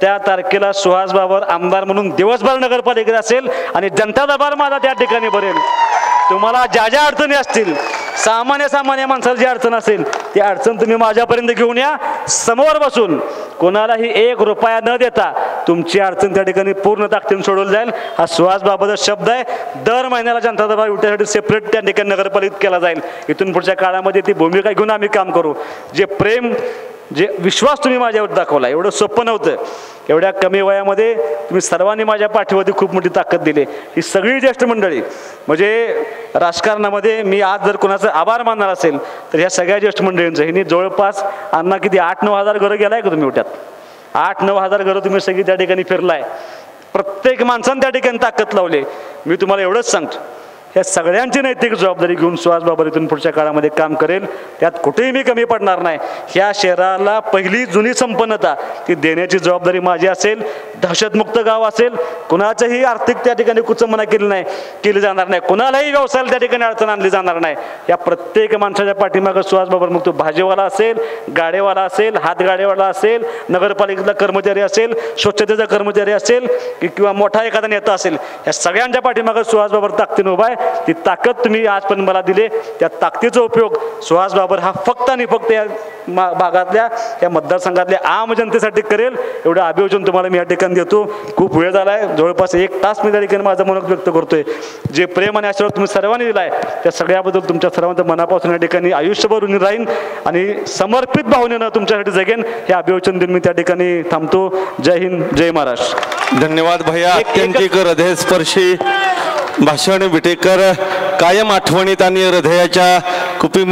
त्या तारखेला सुहास बाबर आमदार म्हणून दिवसभर नगरपालिकेत असेल आणि जनता दरबार माझा त्या ठिकाणी भरेल. तुम्हाला ज्या ज्या अडचणी असतील, सामान्य माणसाला जी अडचण असेल ती अडचण तुम्ही माझ्यापर्यंत घेऊन या. समोर बसून कोणालाही 1 रुपया न देता तुमची अडचण त्या ठिकाणी पूर्ण ताकदीने सोडवली जाईल. हा सुहास बाबाचा शब्द आहे. दर महिन्याला जनता दरबार उठण्यासाठी सेपरेट त्या ठिकाणी नगरपालिकेत केला जाईल. इथून पुढच्या काळामध्ये ती भूमिका घेऊन आम्ही काम करू. जे प्रेम, जे विश्वास तुम्ही माझ्यावर दाखवला, एवढं सोपं नव्हतं. एवढ्या कमी वयामध्ये तुम्ही सर्वांनी माझ्या पाठीवरती खूप मोठी ताकद दिली. ही सगळी ज्येष्ठ मंडळी, म्हणजे राजकारणामध्ये मी आज जर कोणाचं आभार मानणार असेल तर ह्या सगळ्या ज्येष्ठ मंडळींचं. हिने जवळपास अण्णा किती 8-9 हजार घरं गेलाय का तुम्ही उठ्यात? 8-9 हजार घरं तुम्ही सगळी त्या ठिकाणी फिरलाय. प्रत्येक माणसानं त्या ठिकाणी ताकद लावली. मी तुम्हाला एवढंच सांगतो, या सगळ्यांची नैतिक जबाबदारी घेऊन सुहास बाबर इथून पुढच्या काळामध्ये काम करेल. त्यात कुठेही मी कमी पडणार नाही. ह्या शहराला पहिली जुनी संपन्नता ती देण्याची जबाबदारी माझी असेल. दहशतमुक्त गाव असेल, कुणाचंही आर्थिक त्या ठिकाणी कुचंबना केली जाणार नाही. कुणालाही व्यवसायाला त्या ठिकाणी अडचण आणली जाणार नाही. या प्रत्येक माणसाच्या पाठीमागं सुहास बाबर, मग तो भाजीवाला असेल, गाडेवाला असेल, हातगाडेवाला असेल, नगरपालिकेतला कर्मचारी असेल, स्वच्छतेचा कर्मचारी असेल किंवा मोठा एखादा नेता असेल, या सगळ्यांच्या पाठीमागं सुहास बाबर ताकदीने उभा आहे. ती ताकद तुम्ही आजपर्यंत मला दिले, त्या ताकदीचा उपयोग सुहास बाबर हा फक्त आणि फक्त या भागातल्या, या मतदारसंघातल्या आम जनतेसाठी करेल. एवढं अभिवचन तुम्हाला मी या ठिकाणी देतो. खूप वेळ झाला आहे, जवळपास 1 तास मी त्या ठिकाणी माझं मनोगत व्यक्त करतोय. जे प्रेम आणि आशीर्वाद तुम्ही सर्वांनी दिलाय त्या सगळ्याबद्दल तुमच्या सर्वांचं मनापासून या ठिकाणी आयुष्यभर ऋणी राहीन आणि समर्पित भावनेनं तुमच्यासाठी जगेन. हे अभिवचन देऊन मी त्या ठिकाणी थांबतो. जय हिंद, जय महाराष्ट्र. धन्यवाद भैया. अत्यंतिक हृदयस्पर्शी भाषण विटेकर कायम आठवणीत आणि हृदयाच्या कुपी